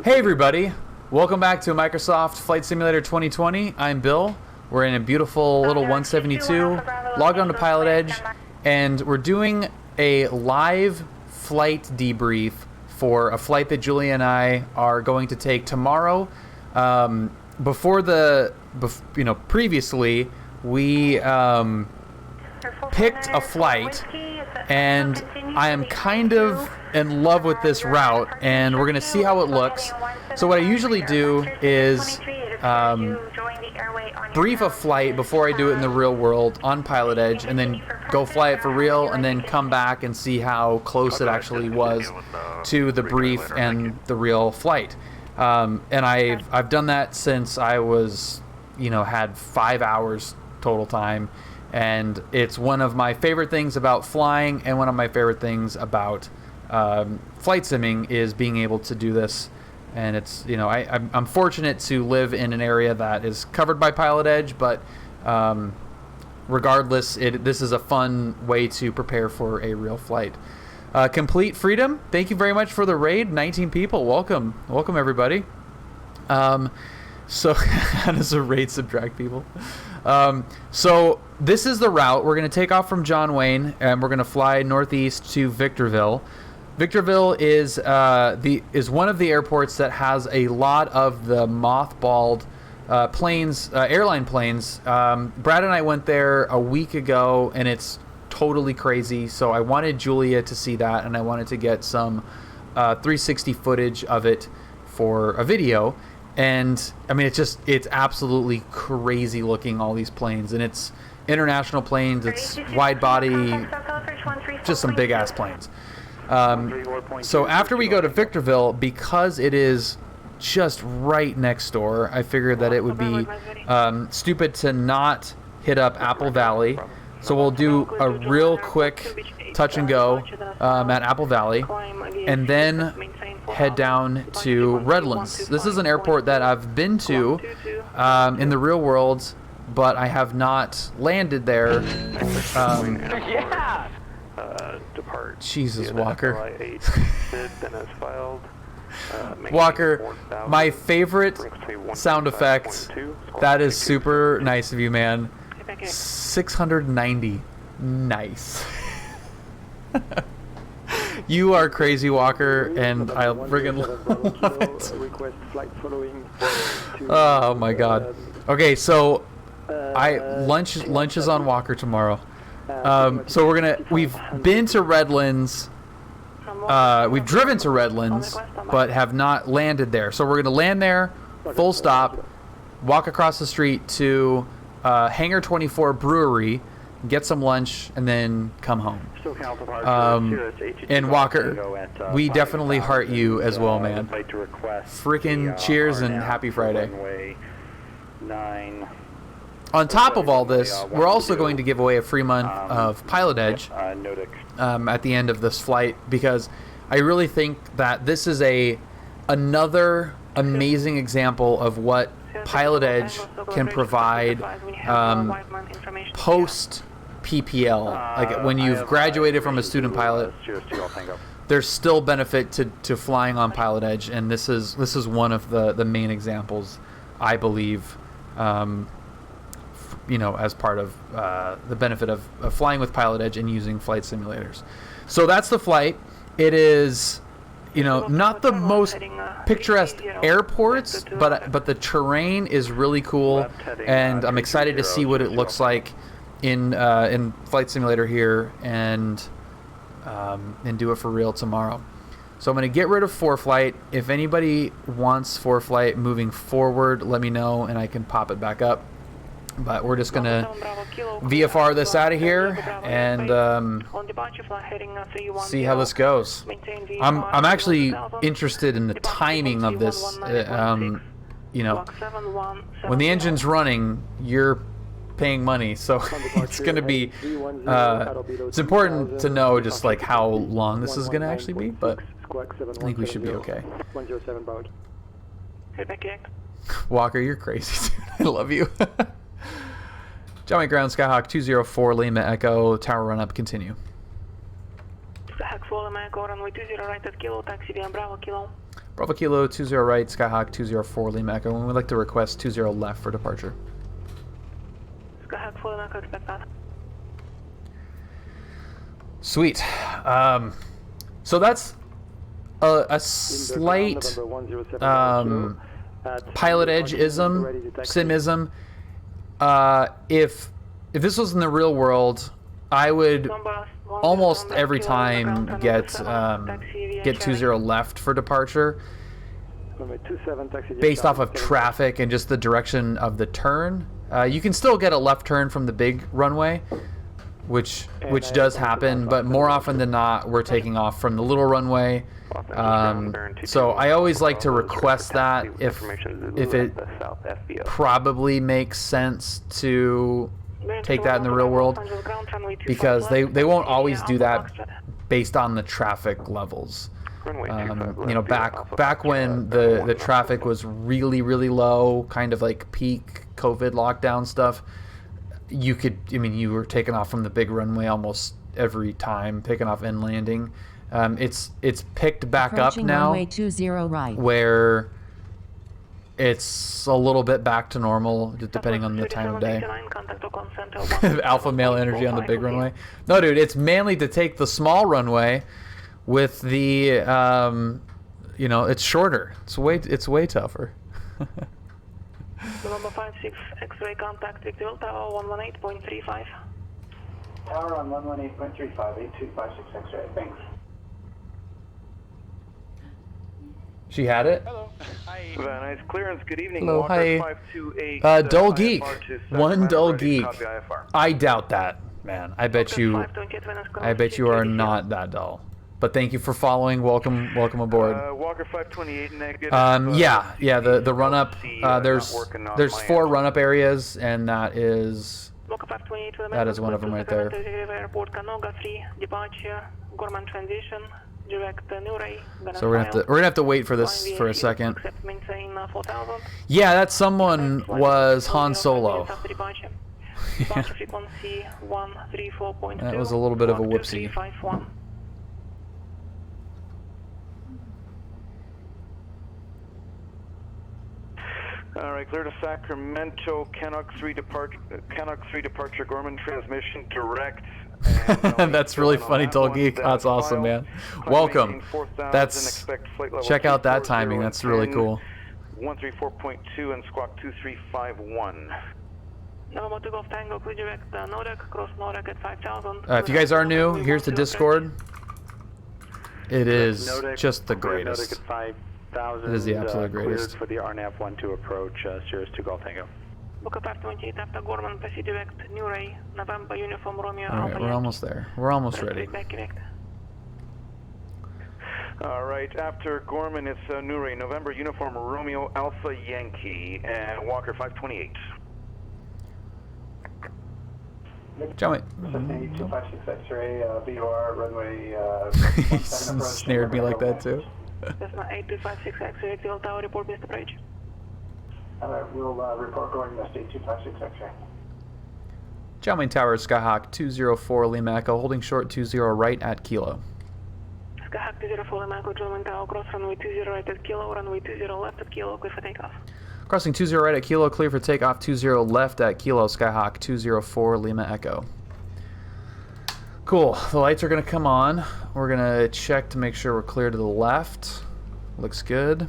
Hey everybody, welcome back to Microsoft Flight Simulator 2020. I'm Bill. We're in a beautiful little 172, logged on to PilotEdge, and we're doing a live flight debrief for a flight that Julia and I are going to take tomorrow. Previously we picked a flight, and I am kind of in love with this route, and we're going to see how it looks. So what I usually do is brief a flight before I do it in the real world on PilotEdge, and then go fly it for real, and then come back and see how close it actually was to the brief and the real flight. And I've done that since I was, had 5 hours total time, and it's one of my favorite things about flying, and one of my favorite things about flight simming is being able to do this. And it's, I'm fortunate to live in an area that is covered by PilotEdge, but regardless, this is a fun way to prepare for a real flight. Complete Freedom, thank you very much for the raid. 19 people, welcome everybody. So how does a raid subtract people? So this is the route. We're going to take off from John Wayne, and we're going to fly northeast to Victorville. Victorville is one of the airports that has a lot of the mothballed planes, airline planes. Brad and I went there a week ago, and it's totally crazy. So I wanted Julia to see that, and I wanted to get some 360 footage of it for a video. And I mean, it's absolutely crazy looking, all these planes, and it's international planes. It's wide body, just some big ass planes. So after we go to Victorville, because it is just right next door, I figured that it would be stupid to not hit up Apple Valley. So we'll do a real quick touch and go at Apple Valley, and then head down to Redlands. This is an airport that I've been to in the real world, but I have not landed there. Jesus, Walker. Walker, my favorite sound effect. That is super nice of you, man. 690. Nice. You are crazy, Walker, and I friggin' love it. Oh my god. Okay, so lunch is on Walker tomorrow. So we've been to Redlands, we've driven to Redlands, but have not landed there. So we're gonna land there, full stop, walk across the street to Hangar 24 Brewery, get some lunch, and then come home. And Walker, we definitely heart you as well, man. Freaking cheers and happy Friday. On top of all this, we're also going to give away a free month of PilotEdge at the end of this flight, because I really think that this is another amazing example of what PilotEdge can provide post PPL. Like when you've graduated from a student pilot, there's still benefit to flying on PilotEdge, and this is one of the main examples, I believe, as part of the benefit of flying with PilotEdge and using flight simulators. So that's the flight. It is, not the most picturesque airports, but the terrain is really cool, and I'm excited to see what it looks like in Flight Simulator here, and do it for real tomorrow. So I'm going to get rid of ForeFlight. If anybody wants ForeFlight moving forward, let me know, and I can pop it back up. But we're just going to VFR this out of here and see how this goes. I'm actually interested in the timing of this. When the engine's running, you're paying money, so it's going to be it's important to know just like how long this is going to actually be, but I think we should be okay. Walker, you're crazy, dude. I love you. John Ground, Skyhawk 204, Lima Echo, tower run up, continue. Bravo Kilo 20 right, Skyhawk 204 Lima Echo. And we'd like to request 20 left for departure. Skyhawk 4 Lima Echo, expect that. Sweet. So that's a slight PilotEdge-ism, sim-ism. If this was in the real world, I would almost every time get 20 left for departure based off of traffic and just the direction of the turn. You can still get a left turn from the big runway, which does happen, but more often than not, we're taking off from the little runway. So I always like to request that if it probably makes sense to take that in the real world, because they won't always do that based on the traffic levels. You know, back when the traffic was really low, kind of like peak COVID lockdown stuff, you were taking off from the big runway almost every time, taking off and landing. It's picked back up now, right, where it's a little bit back to normal, depending on the time of day. Alpha male energy on the big runway. No, dude, it's mainly to take the small runway with the, you know, it's shorter. It's way tougher. Number 56, X-ray contact, Victorville Tower 118.35. Tower on 118.35, 8256 X-ray, thanks. She had it? Hello. Hi. Nice clearance, good evening. Hello, Walker hi. 528, Dull Geek. One Dull Geek. I doubt that, man. I bet you are not that dull. But thank you for following. Welcome aboard. Walker 528 negative. Yeah. The run up. There's 4 run up areas, and that is one of them right there. So we're gonna have to wait for this for a second. Yeah, that someone was Han Solo. Yeah. That was a little bit of a whoopsie. Alright, clear to Sacramento, Canuck 3 departure, Gorman transmission direct. That's really funny, Dull Geek. That's awesome, man. Welcome. Check out that timing. That's really cool. 134.2 and squawk 2351. If you guys are new, here's the Discord. It is just the greatest. It is the absolute greatest. For the RNAV 12 approach, Sirius 2 Golf Tango. Alright, we're almost there. We're almost ready. Alright, after Gorman, it's Nuri, November Uniform Romeo Alpha Yankee, and Walker 528. John, wait. 256 X-ray, VOR, runway, He snared me like that too. Cessna 8256 X-ray, Victorville Tower, report missed approach. We'll report going west 8256 X-ray. John Wayne Tower, Skyhawk 204 Lima Echo, holding short 20 right at Kilo. Skyhawk 204 Lima Echo, John Wayne Tower, cross runway 20 right at Kilo, runway 20 left at Kilo, clear for takeoff. Crossing 20 right at Kilo, clear for takeoff 20 left at Kilo, Skyhawk 204 Lima Echo. Cool, the lights are going to come on. We're going to check to make sure we're clear to the left. Looks good.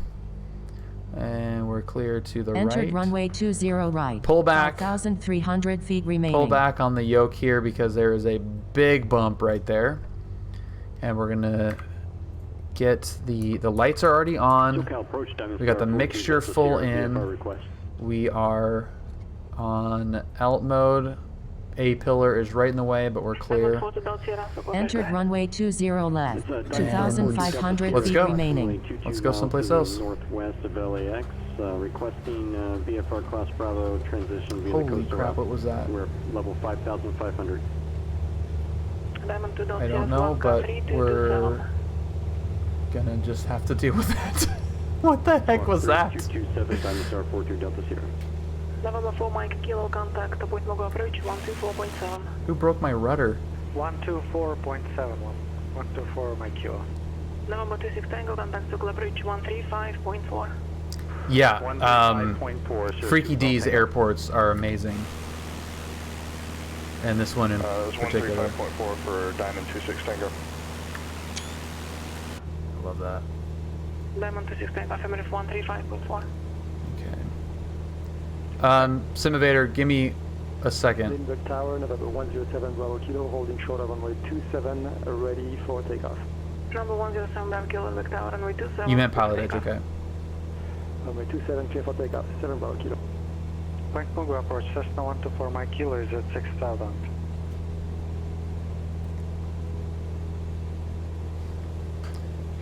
And we're clear to the right. Entered runway 20 right. Pull back. 5,300 feet remaining. Pull back on the yoke here because there is a big bump right there. And we're going to get the lights are already on. We got the mixture full in. We are on alt mode. A pillar is right in the way, but we're clear. Entered runway 20 left. 2,500 feet remaining. Let's go someplace else. Northwest of LAX, requesting VFR class Bravo transition via the Holy crap, what was that? We're level 5,500. I don't know, but we're gonna just have to deal with it. What the heck was that? 227 Dinosaur 42 Delta Sierra. November 4 Mike Kilo contact, point Mogo approach 124.7. Who broke my rudder? 124.7, 124 Mike Kilo. November 26 Tango, contact Circular Bridge 135.4. Yeah, 135.4, Freaky D's airports are amazing. And this one in particular. 135.4 for Diamond 26 Tango. I love that. Diamond 26 Tango, affirmative 135.4. Okay. Simavator, give me a second. Lindbergh Tower, November 107 Bravo Kilo, holding short of runway 27, ready for takeoff. Number 107 Bravo Kilo, Lindbergh Tower, runway 27. You meant PilotEdge, okay. Runway 27, clear for takeoff, 7 Bravo Kilo. Bank Mungo approach, Cessna 124, my kilo is at 6,000.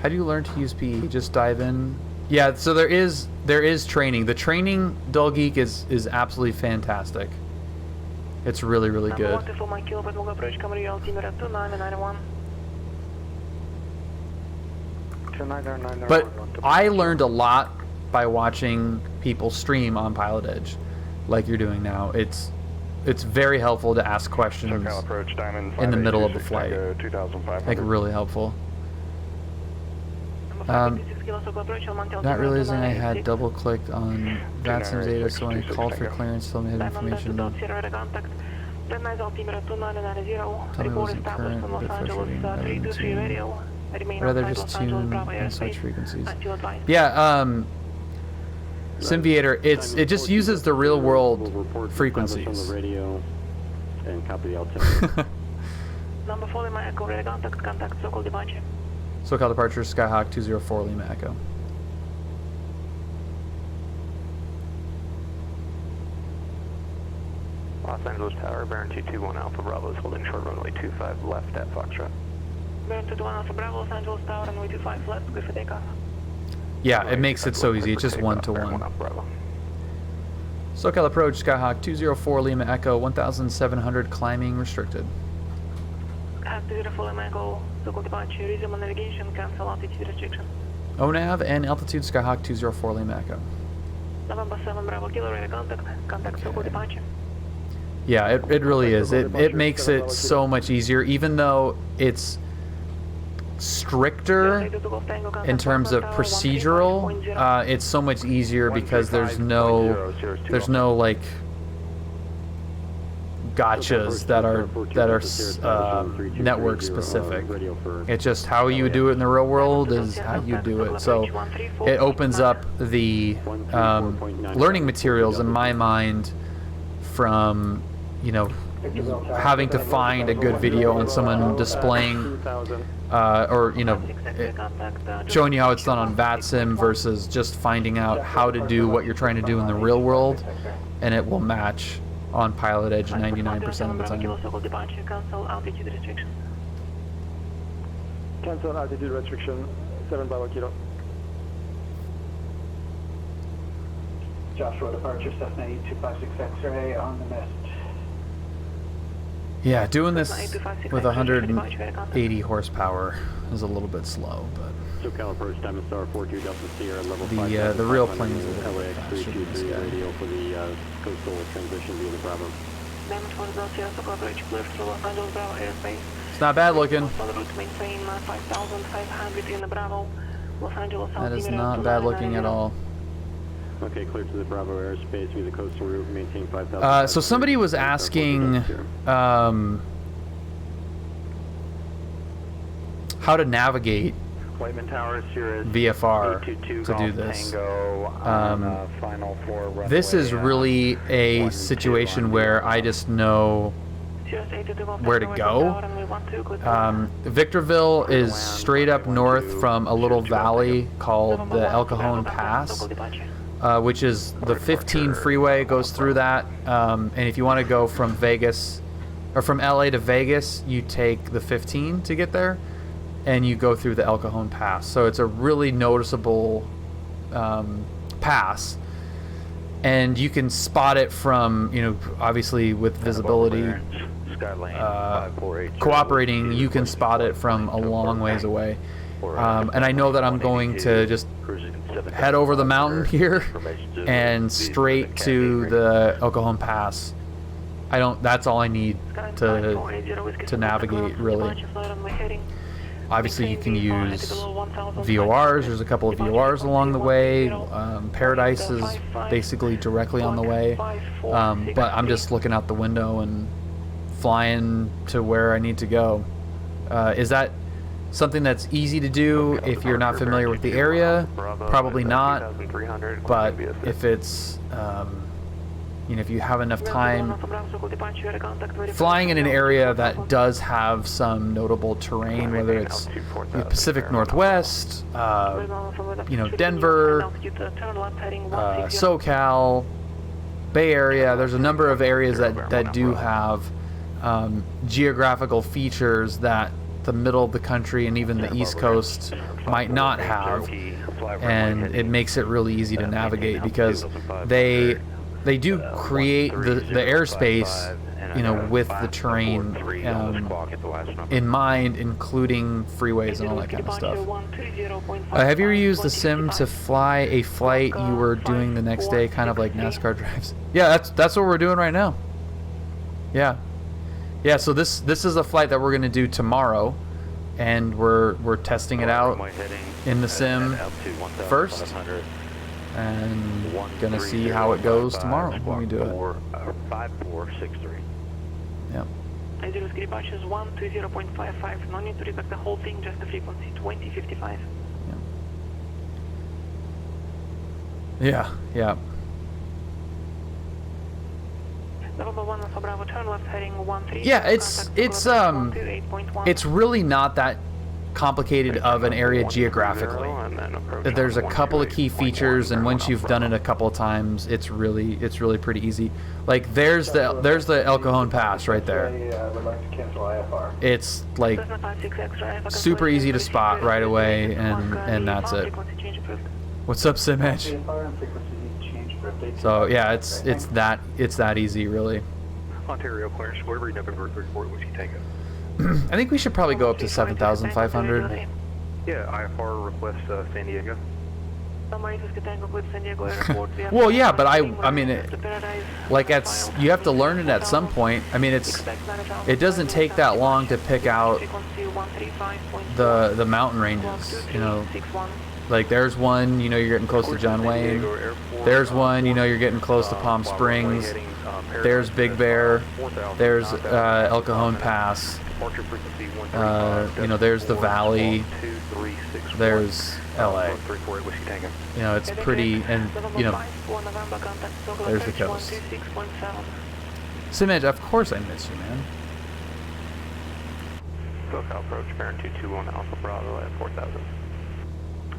How do you learn to use PE? Just dive in. Yeah, so there is training. The training, Dull Geek, is absolutely fantastic. It's really, really good. But I learned a lot by watching people stream on PilotEdge, like you're doing now. It's very helpful to ask questions in the middle of the flight. Like really helpful. Not realizing I had double clicked on VATSIM's data, so when I called for clearance, told me I had information. Tell me it wasn't current, a bit frustrating. I'd rather just tune and switch frequencies. Yeah, Simviator, it just uses the real world frequencies. And copy the altimeter. Number 4 Lima Echo, ready contact Circle departure. SoCal departure, Skyhawk 204 Lima Echo. Los Angeles Tower, Baron 221 Alpha Bravo is holding short runway 25 left at Foxtrot. Baron 221 Alpha Bravo, Los Angeles Tower, runway 25 left, good for takeoff. Yeah, it makes it so easy. It's just 1-to-1. SoCal approach, Skyhawk 204 Lima Echo, 1,700 climbing restricted. Skyhawk 204 Lima Echo, Circle departure, resume navigation, cancel altitude restriction. ONAV and altitude, Skyhawk 204 Lima Echo. November 7 Bravo Kilo, ready contact Circle departure. Yeah, it really is. It makes it so much easier, even though it's stricter in terms of procedural. It's so much easier because there's no like gotchas that are network specific. It's just how you do it in the real world is how you do it. So it opens up the learning materials in my mind from, you know, having to find a good video on someone displaying or, you know, showing you how it's done on VATSIM versus just finding out how to do what you're trying to do in the real world, and it will match on PilotEdge 99% of the time. Cancel altitude restriction. Cancel altitude restriction, 7 Bravo Kilo. Joshua departure, Cessna 8256 X-ray on the mist. Yeah, doing this with 180 horsepower is a little bit slow, but SoCal approach, Diamond Star 42 Delta Sierra, level 5. the real planes are LAX 323 radio for the coastal transition via the Bravo. Diamond 4 Delta Sierra, Circle approach, clear through Los Angeles Bravo airspace. it's not bad looking. Maintain 5,500 in the Bravo, Los Angeles. That is not bad looking at all. Okay, clear to the Bravo airspace via the coastal route, maintain 5,000. So somebody was asking how to navigate VFR to do this. This is really a situation where I just know where to go. Victorville is straight up north from a little valley called the El Cajon Pass, which is the 15 freeway goes through that. And if you want to go from Vegas or from LA to Vegas, you take the 15 to get there, and you go through the El Cajon Pass. So it's a really noticeable pass, and you can spot it from, you know, obviously with visibility cooperating, you can spot it from a long ways away. And I know that I'm going to just head over the mountain here and straight to the El Cajon Pass. That's all I need to navigate, really. Obviously, you can use VORs. There's a couple of VORs along the way. Paradise is basically directly on the way. But I'm just looking out the window and flying to where I need to go. Is that something that's easy to do if you're not familiar with the area? Probably not. But if it's you know, if you have enough time, flying in an area that does have some notable terrain, whether it's the Pacific Northwest, you know, Denver, SoCal, Bay Area, there's a number of areas that do have geographical features that the middle of the country and even the East Coast might not have, and it makes it really easy to navigate because they do create the airspace, you know, with the terrain in mind, including freeways and all that kind of stuff. Have you ever used the sim to fly a flight you were doing the next day, kind of like NASCAR drives? Yeah, that's what we're doing right now. Yeah. Yeah, so this is a flight that we're going to do tomorrow, and we're testing it out in the sim first, and going to see how it goes tomorrow when we do it. 5463. Yep. Airbus departure is 120.55. No need to retract the whole thing, just the frequency 2055. Yeah, yeah. Yeah, it's really not that complicated of an area geographically. There's a couple of key features, and once you've done it a couple of times, it's really pretty easy. Like there's the El Cajon Pass right there. It's like super easy to spot right away, and that's it. What's up, Sim Edge? So yeah, it's that easy, really. Ontario clearance, delivery November 34, which you take it. I think we should probably go up to 7,500. Yeah, IFR request San Diego. Well, yeah, but I mean, you have to learn it at some point. I mean, it doesn't take that long to pick out the mountain ranges, you know. Like there's one, you know, you're getting close to John Wayne. There's one, you know, you're getting close to Palm Springs. There's Big Bear. There's El Cajon Pass. You know, there's the Valley. There's LA. You know, it's pretty, and you know, there's the coast. Simage, of course I miss you, man. SoCal approach, Baron 221 Alpha Bravo at 4,000.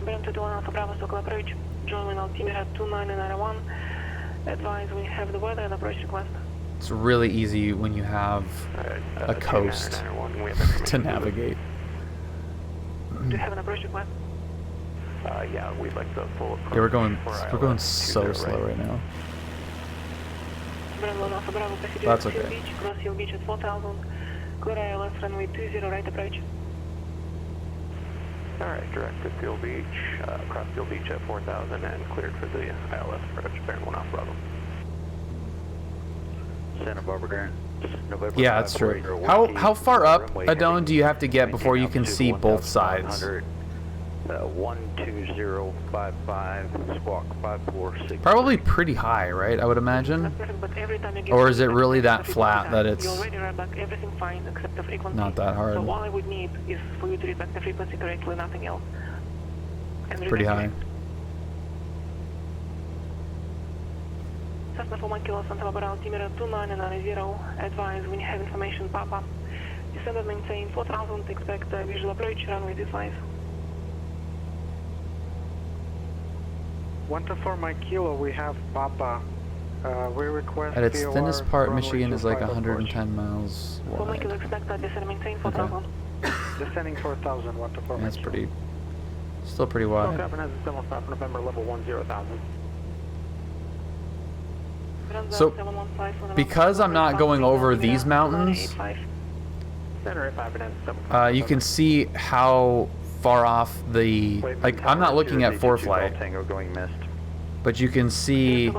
Baron 221 Alpha Bravo, SoCal approach. Join altimeter 2991. Advise we have the weather and approach request. It's really easy when you have a coast to navigate. Do you have an approach request? Yeah, we'd like the full approach. Yeah, we're going so slow right now. That's okay. Cross Hill Beach at 4,000. Clear ILS runway 20 right approach. Alright, direct to Field Beach, cross Field Beach at 4,000 and cleared for the ILS approach, Baron 1 Alpha Bravo. Santa Barbara Grand. Yeah, that's true. How far up, Adone, do you have to get before you can see both sides? 12055, squawk 546. Probably pretty high, right? I would imagine. Or is it really that flat that it's not that hard? So all I would need is for you to retract the frequency correctly, nothing else. It's pretty high. Cessna 41 Kilo Santa Barbara altimeter 2990. Advise when you have information pop up. Descend and maintain 4,000. Expect visual approach runway 25. 124 Mike Kilo, we have Papa. We request At its VOR thinnest part, runway Michigan is like 25 110 miles 4 Mike Kilo, wide. expect descend and maintain 4,000. Descending 4,000, 124 That's Mike pretty, still pretty wide. November level 10,000. So, because I'm not going over these mountains, you can see how far off the, like, I'm not looking at ForeFlight, but you can see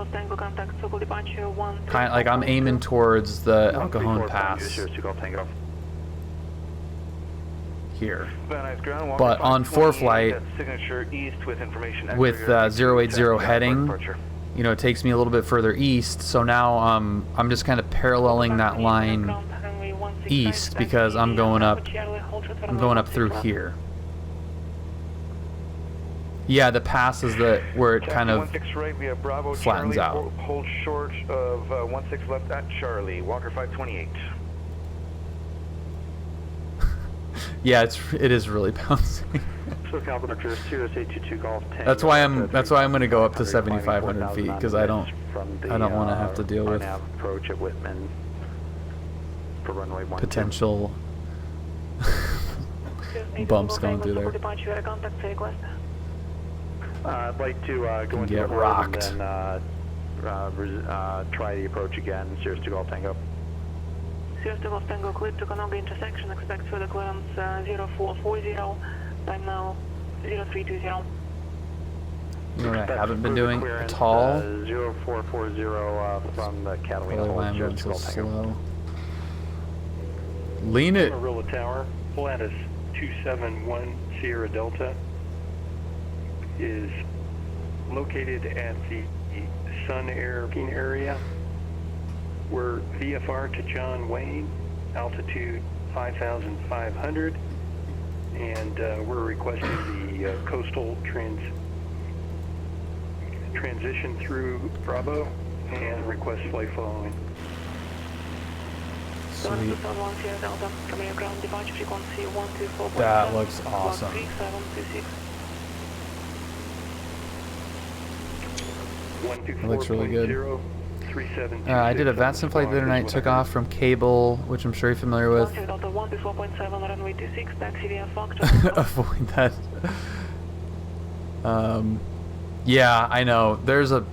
kind of like I'm aiming towards the El Cajon Pass. here. Van Nuys ground, Walker But on 528 ForeFlight, at signature east with information with exterior 080 heading, departure. you know, it takes me a little bit further east. So now I'm just kind of paralleling that line east because I'm going up through here. Yeah, the pass is where it kind of 16 right via Bravo flattens Charlie, out. Hold short of 16 left at Charlie, Walker 528. Yeah, it is really bouncing. So Calvin Chris 2SA22 Golf 10. That's why I'm going to go up to 7,500 feet because I don't want to have to deal with approach at Whitman for runway 12. potential bumps going through there. I'd like to go into Get the rocked. and then try the approach again. Sierra 2 Golf Tango. Sierra 2 Golf Tango cleared to Kanoga intersection. Expect further clearance 0440. Time now 0320. You know what I haven't been doing at all? 0440 from the Catalina Probably why I'm Sierra going 2 so Golf Tango. slow. Lean it. Amarillo Tower, Pilatus 271 Sierra Delta is located at the Sun Air area. We're VFR to John Wayne, altitude 5,500, and we're requesting the coastal transition through Bravo and request flight following. Sweet. Delta, coming ground departure frequency 124.7. That looks awesome. 3726. It looks really good. I did a VATSIM flight the other night, took off from Cable, which I'm sure you're familiar with. Delta 124.7, runway 26, taxi via Foxtrot. Avoid that. Yeah, I know. There's a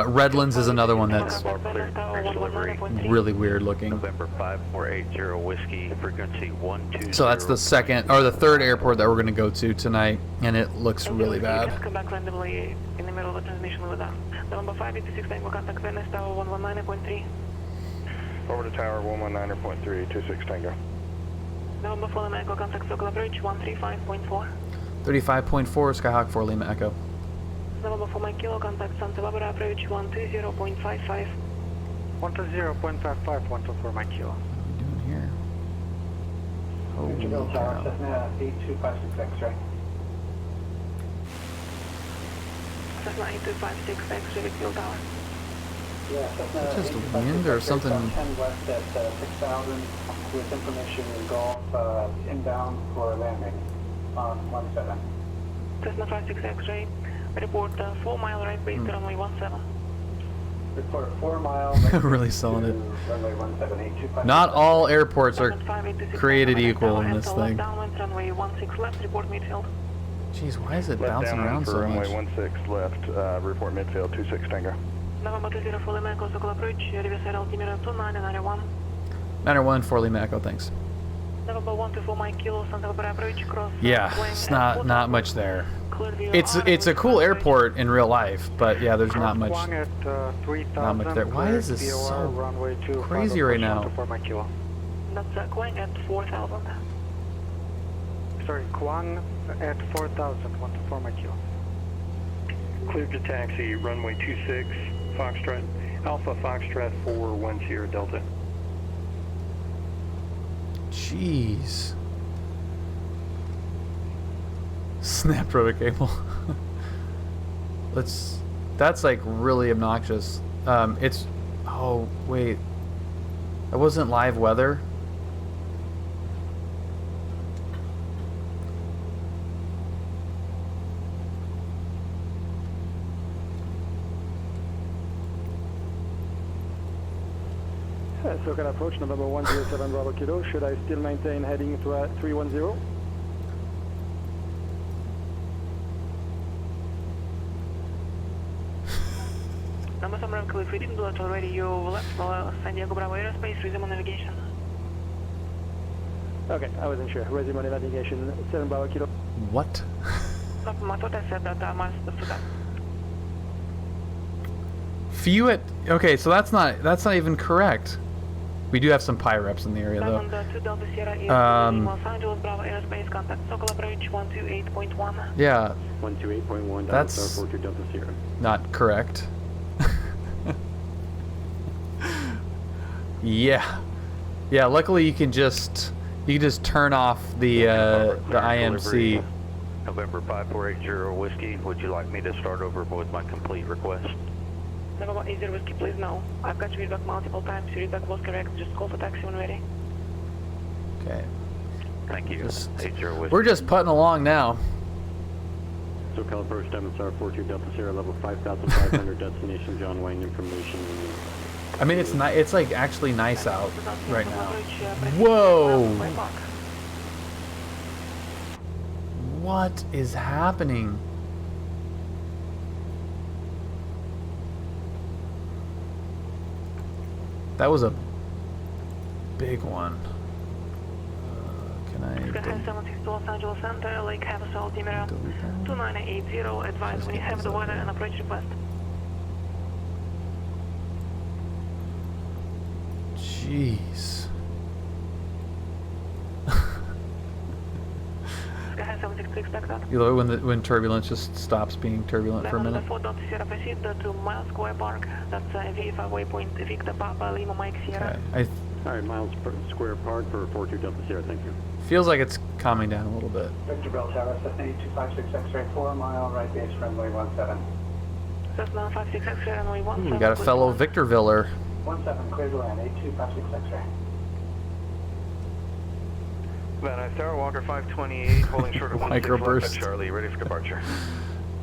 Redlands is another one that's really weird looking. November 5480 Whiskey, frequency 120. So that's the second or the third airport that we're going to go to tonight, and it looks really bad. Come back randomly in the middle of the transmission with us. November 586 Tango contact Venice Tower 119.3. Over to Tower 119.3, 26 Tango. November 4 Lima Echo contact Circle Bridge 135.4. 35.4 Skyhawk 4 Lima Echo. November 4 Mike Kilo contact Santa Barbara approach 120.55. 120.55, 124 Mike Kilo. What are we doing here? Holy cow. 8256 X-ray. Cessna 8256 X-ray Victorville Tower. Yeah, Cessna Is it just wind or something? 10 west at 6,000 with information in Gulf inbound for landing on 17. Cessna 56 X-ray. Report 4 mile right base to runway 17. Report 4 mile. Really selling it. Runway 17, Not all airports are created equal in this thing. Downwind runway 16 left, report midfield. Jeez, why is it bouncing around so much? Runway 16 left, report midfield 26 Tango. November 20 Full Lima Echo Circle approach, reverse altimeter 2991. 901 4 Lima Echo, thanks. November 124 Mike Kilo, Santa Barbara approach, cross. Yeah, it's not much there. It's a cool airport in real life, but yeah, there's not much there. Why is this so crazy right now? That's Quang at 4,000. Sorry, Kwang at 4,000, 124 Mike Kilo. Cleared to taxi, runway 26, Foxtrot, Alpha Foxtrot 41 Sierra Delta. Jeez. Snap rotor cable. That's like really obnoxious. Oh wait. That wasn't live weather. So can I approach November 107 Bravo Kilo? Should I still maintain heading to 310? Number Summer Cliff, we didn't do it already. You left San Diego Bravo Aerospace, resume on navigation. Okay, I wasn't sure. Resume on navigation, 7 Bravo Kilo. What? I thought I said that I must have that. Few at okay, so that's not even correct. We do have some PI reps in the area though. Los Angeles, Bravo Aerospace, contact Sokol approach 128.1. Yeah. 128.1. That's 42 Delta Sierra. not correct. Yeah. Yeah, luckily you can just turn off the IMC. November 5480 Whiskey, would you like me to start over with my complete request? November 80 Whiskey, please no. I've got your feedback multiple times. Your feedback was correct. Just call for taxi when ready. Okay. Thank you. 80 Whiskey. We're just putting along now. SoCal approach Diamond 42 Delta Sierra, level 5,500, destination John Wayne, information. I mean, it's like actually nice out right now. Whoa! What is happening? That was a big one. Can I? Sky 76 Los Angeles Center, Lake Havasu, altimeter 2980. Advise when you have the weather and approach request. Jeez. Sky 76 expect that. You know when turbulence just stops being turbulent for a minute. 4 Sierra proceed to Miles Square Park. That's VFI waypoint Victor Papa Lima Mike Sierra. Okay. All right, Miles Square Park for 42 Delta Sierra, thank you. Feels like it's calming down a little bit. Victorville Tower, Cessna 8256 X-ray 4 mile, right base runway 17. Cessna 56 X-ray runway 17. We got a fellow Victorviller. 17, clear to land, 8256 X-ray. Van Nuys Tower, Walker 528, holding short of 16 Microburst. left at Charlie, ready for departure.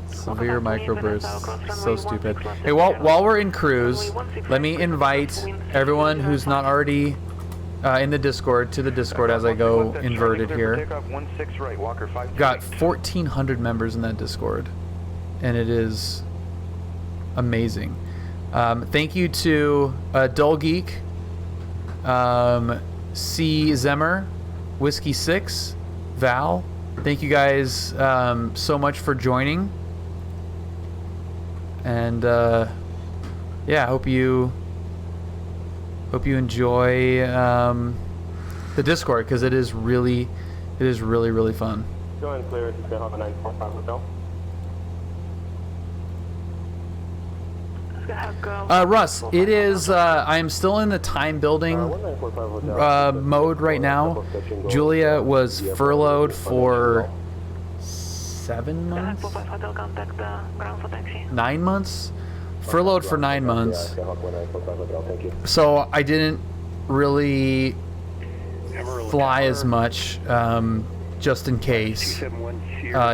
Severe microbursts. So stupid. Hey, while we're in cruise, let me invite everyone who's not already in the Discord to the Discord as I go inverted here. Takeoff 16 right, Walker 528. Got 1,400 members in that Discord, and it is amazing. Thank you to Dull Geek, C. Zemmer, Whiskey 6, Val. Thank you guys so much for joining. And yeah, hope you enjoy the Discord because it is really fun. Go ahead and clear it. It's going to have a 945 hotel. Russ, it is. I am still in the time building mode right now. Julia was furloughed for 7 months, 9 months, furloughed for 9 months. So I didn't really fly as much, just in case.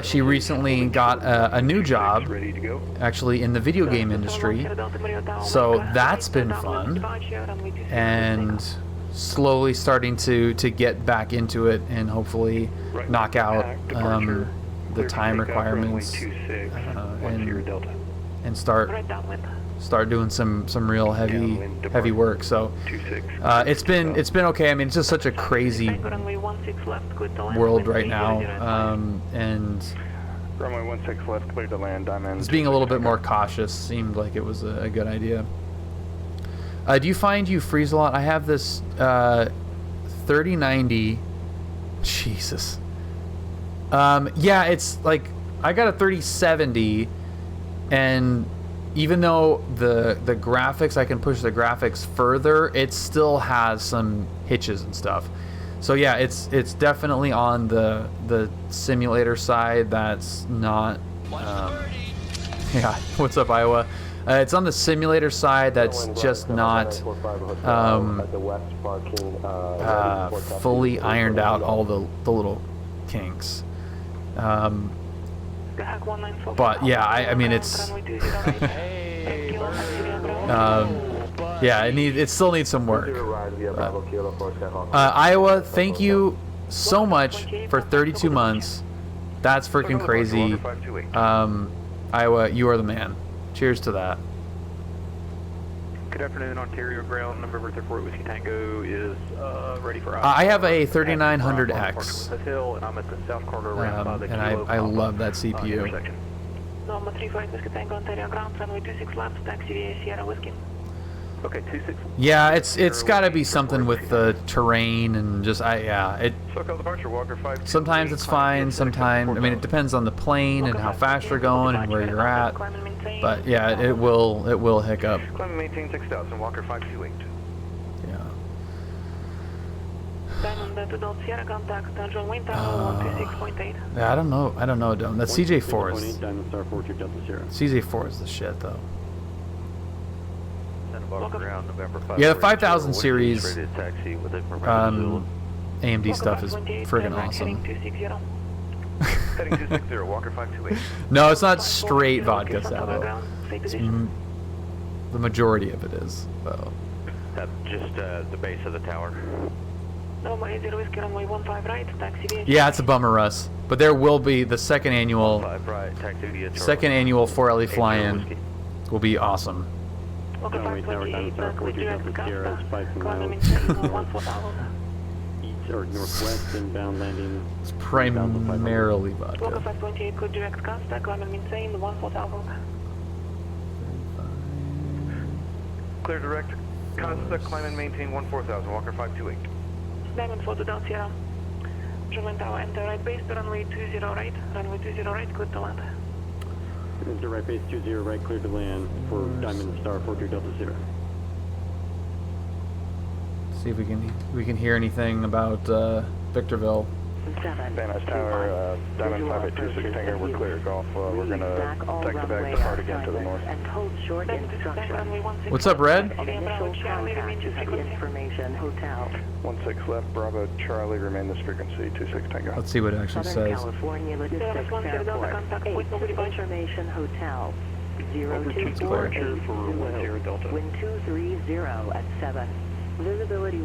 She recently got a new job, actually in the video game industry, so that's been fun, and slowly starting to get back into it and hopefully knock out the time requirements and start doing some real heavy work. So it's been okay. I mean, it's just such a crazy world right now, and Runway 16 left, clear to land, Diamond. just being a little bit more cautious seemed like it was a good idea. Do you find you freeze a lot? I have this 3090. Jesus. Yeah, it's like I got a 3070, and even though the graphics, I can push the graphics further, it still has some hitches and stuff. So yeah, it's definitely on the simulator side. That's not. Yeah, what's up, Iowa? It's on the simulator side. That's just not fully ironed out all the little kinks. But yeah, I mean it's. Yeah, it still needs some work. Iowa, thank you so much for 32 months. That's freaking crazy. Iowa, you are the man. Cheers to that. Good afternoon, Ontario Ground. November 34 Whiskey Tango is ready for. I have a 3900X, Hill, and I'm at the South Corridor ramp by the and I love that CPU. Number 35 Whiskey Tango, Ontario Ground, runway 26 left, taxi via Sierra Whiskey. Okay, 26. Yeah, it's got to be something with the terrain and just SoCal departure, Walker 5. Sometimes it's fine, sometimes I mean it depends on the plane and how fast you're going and where you're at. But yeah, it will hiccup. Climb and maintain 6,000, Walker 528. Yeah. Diamond to Delta Sierra, contact John Wayne Tower 126.8. Yeah, I don't know, Dome. That CJ4 is Diamond Star 42 Delta Sierra. CJ4 is the shit though. Ground, November 5, Yeah, the 5000 series taxi with AMD stuff is friggin' awesome. Heading 260, Walker 528. No, it's not straight vodka Savo. The majority of it is, though. That's just the base of the tower. Yeah, it's a bummer, Russ. But there will be the second annual 4LE fly-in will be awesome. Runway Tower, Diamond Star 42 Delta Sierra, is 5 miles east or northwest, inbound landing. It's primarily vodka. 528, could direct contact, climb and maintain 14,000. Clear direct. Contact, climb and maintain 14,000, Walker 528. Diamond 4 to Delta Sierra. German Tower, enter right base to runway 20 right. Runway 20 right, good to land. Enter right base 20 right, clear to land for Diamond Star 42 Delta Sierra. See if we can hear anything about Victorville. Van Nuys Tower, Diamond 5826 Tango, we're clear. Golf, we're going to take the back depart again to the north. And hold short instruction. What's up, Red? Initial contact to the information hotel. 16 left, Bravo Charlie, remain this frequency, 26 Tango. Let's see what it actually Southern says. California Logistics Airport, 8 Information Hotel, 02480, wind 230 at 7, visibility 10,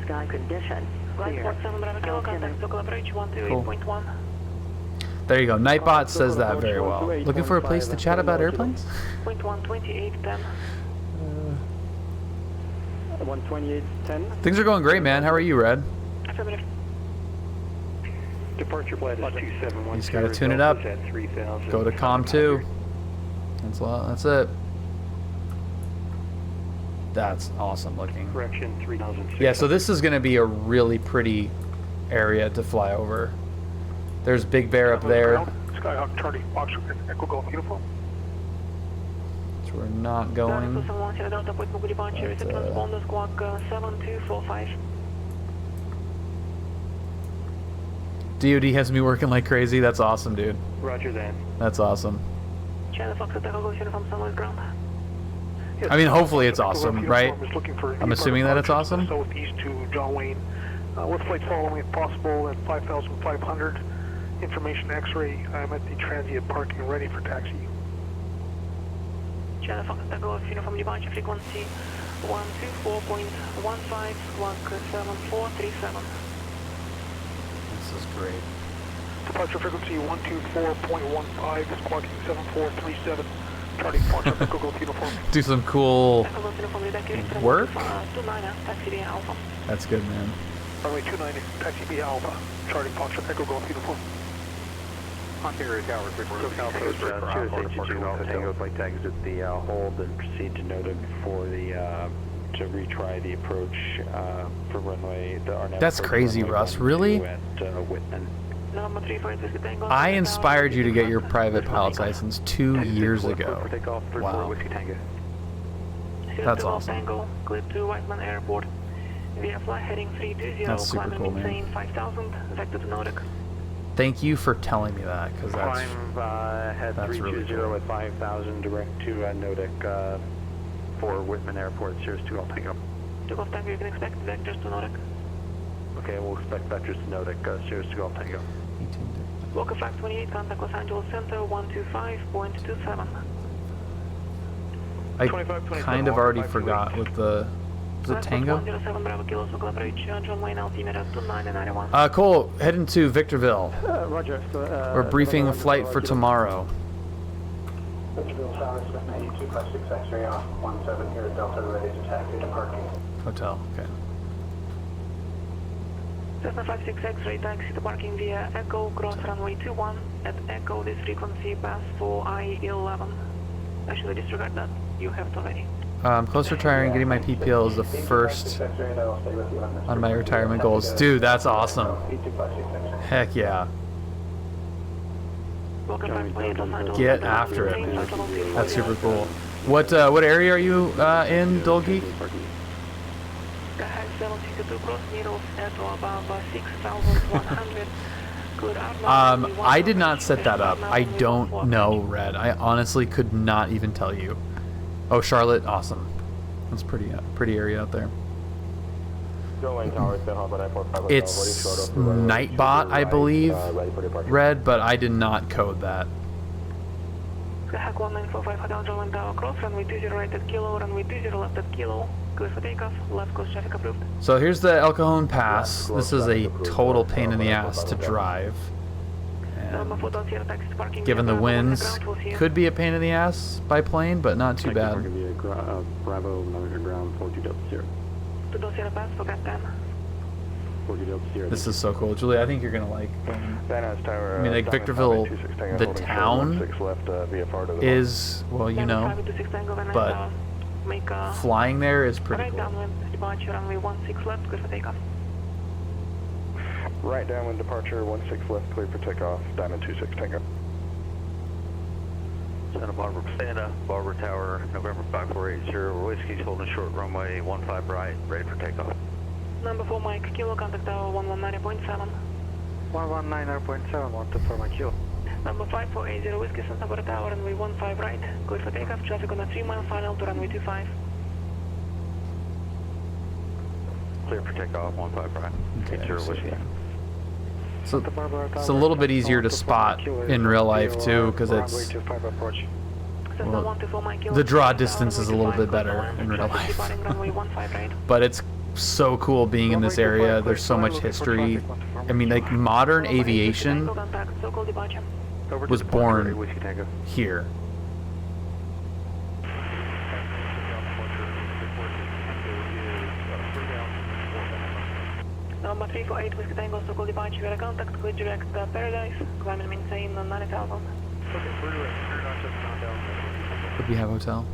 sky condition, clear. Cool. There you go. Nightbot says that very well. Looking for a place to chat about airplanes? 128.10. 128.10. Things are going great, man. How are you, Red? Affirmative. Departure flight is 2710. You just gotta tune it up. At 3,000. Go to COM 2. That's it. That's awesome looking. Correction, 3,000. Yeah, so this is going to be a really pretty area to fly over. There's Big Bear up there. Skyhawk Charlie, Foxtrot, Echo Golf uniform. So we're not going. DOD has me working like crazy. That's awesome, dude. Roger that. That's awesome. China Fox at Echo Golf uniform, sunrise ground. I mean, hopefully it's awesome, right? I'm assuming that it's awesome. Southeast to John Wayne, with flight following if possible at 5,500. Information X-ray. I'm at the transient parking, ready for taxi. China Fox at Echo Golf uniform, departure frequency 124.15, squawk 7437. This is great. Departure frequency 124.15, squawking 7437. Charlie Foxtrot, Echo Golf uniform. Do some cool work. That's good, man. Runway 29, taxi via Alpha. Charlie Foxtrot, Echo Golf uniform. On Area Tower, SoCal Post, Tango flight tags at the hold and proceed to NODA for the to retry the approach for runway. That's crazy, Russ. Really? At Whitman. I inspired you to get your private pilot's license 2 years ago. Wow. That's awesome. That's super cool, man. Thank you for telling me that, because that's really cool. At 5,000 direct to Nodic for Whitman Airport, Sirius 2 I'll Tango. Takeoff Tango, you can expect vectors to Nodic. Okay, we'll expect vectors to Nodic, Sirius 2 I'll Tango. Walker Flight 28, contact Los Angeles Center 125.27. I kind of already forgot with the... Was it Tango? Cole, heading to Victorville. Roger. We're briefing a flight for tomorrow. Victorville Tower, 78256 X-ray off 17 here at Delta, ready to taxi to parking. Hotel, okay. Cessna 56 X-ray taxi to parking via Echo, cross runway 21. At Echo, this frequency pass for I-11. Actually, disregard that. You have it already. Close to retiring, getting my PPL is the first on my retirement goals. Dude, that's awesome. Heck yeah. Get after it, man. That's super cool. What area are you in, Dolgi? I did not set that up. I don't know, Red. I honestly could not even tell you. Oh, Charlotte, awesome. That's pretty area out there. It's Nightbot, I believe, Red, but I did not code that. Skyhawk 1945 Hotel John Tower cross, runway 20 right at kilo, runway 20 left at kilo, clear for takeoff, left coast traffic approved. So here's the El Cajon Pass. This is a total pain in the ass to drive. And given the winds, could be a pain in the ass by plane, but not too bad. Bravo, ground, 42 Delta Sierra. This is so cool, Julie. I think you're gonna like. I mean, like Victorville, the town is, well, you know, but flying there is pretty cool. Right downwind departure, 16 left, clear for takeoff, Diamond 26 Tango. Santa Barbara Tower, November 5480, Whiskey's holding short runway 15 right, ready for takeoff. Number 4 Mike, kilo, contact tower 119.7. 119.7, 124 Mike kilo. Number 5480, Whiskey Santa Barbara Tower, runway 15 right, clear for takeoff, traffic on a 3-mile final to runway 25. Clear for takeoff, 15 right. Okay, 80 Whiskey. So it's a little bit easier to spot in real life too, because it's, well, the draw distance is a little bit better in real life. But it's so cool being in this area. There's so much history. I mean, like, modern aviation was born here. Number 348 Whiskey Tango, so-called departure, via contact, clear direct Paradise, climb and maintain 90,000. Would we have hotel?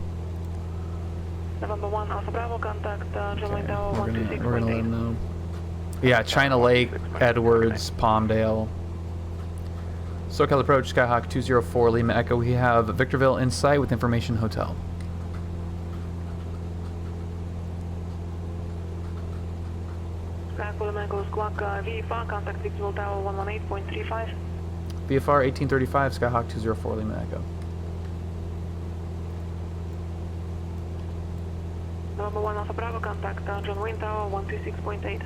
November 1 Alpha Bravo, contact John Wayne Tower We're gonna let 126.8. them know. Yeah, China Lake, Edwards, Palmdale. SoCal approach, Skyhawk 204 Lima Echo. We have Victorville in sight with information hotel. Skyhawk Lima Echo, Squawk VFR, contact Victorville Tower 118.35. VFR 1835, Skyhawk 204 Lima Echo. November 1 Alpha Bravo, contact John Wayne Tower 126.8.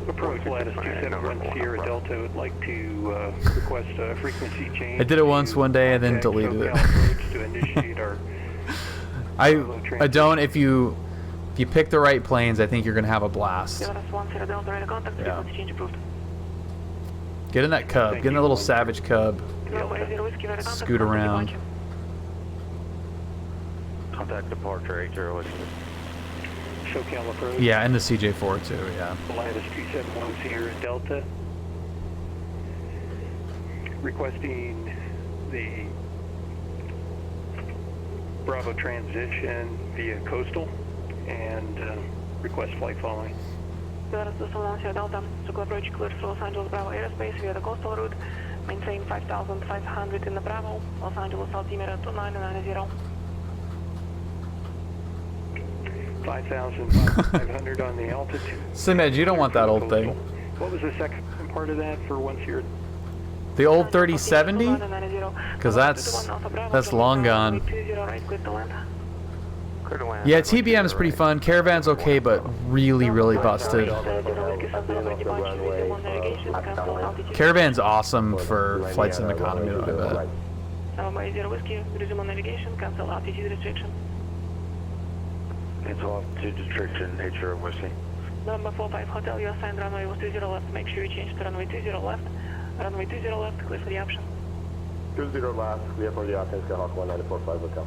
Approach Lattice 271 Sierra Delta would like to request a frequency change. I did it once one day and then deleted it. To initiate our I don't. If you pick the right planes, I think you're gonna have a blast. Yeah. Get in that Cub. Get in that little Savage Cub. Scoot around. Contact departure 80 Whiskey. SoCal approach. Yeah, and the CJ4 too. Yeah. Lattice 271 Sierra Delta. Requesting the Bravo transition via coastal and request flight following. Delta, so approach cleared for Los Angeles Bravo airspace via the coastal route. Maintain 5,500 in the Bravo, Los Angeles altimeter 2990. 5,500 on the altitude. Simedge, you don't want that old thing. What was the second part of that for once you're... The old 3070? Because that's long gone. Yeah, TBM is pretty fun. Caravan's okay, but really, really busted. Caravan's awesome for flights in economy, though, I bet. It's off to restriction, 80 Whiskey. Number 45 Hotel, you assigned runway was 20 left. Make sure you change to runway 20 left. Runway 20 left, clear for the option. 20 left, clear for the option, Skyhawk 194.5 hotel.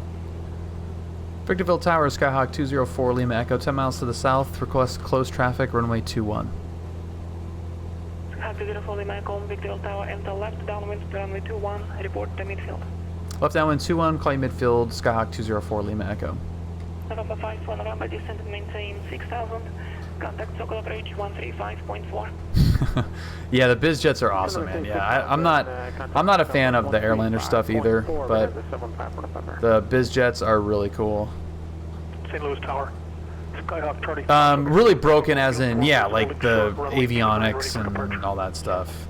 Victorville Tower, Skyhawk 204 Lima Echo, 10 miles to the south. Request close traffic, runway 21. Skyhawk Skyhawk 204 Lima Echo, Victorville Tower, enter left downwind, runway 21, report to midfield. Left downwind 21, call you midfield, Skyhawk 204 Lima Echo. November 5 November, descend and maintain 6000. Contact Circle approach 135.4. Yeah, the biz jets are awesome, man. Yeah, I'm not a fan of the airliner stuff either, but the biz jets are really cool. St. Louis Tower. Skyhawk Charlie. Really broken as in, yeah, like the avionics and all that stuff.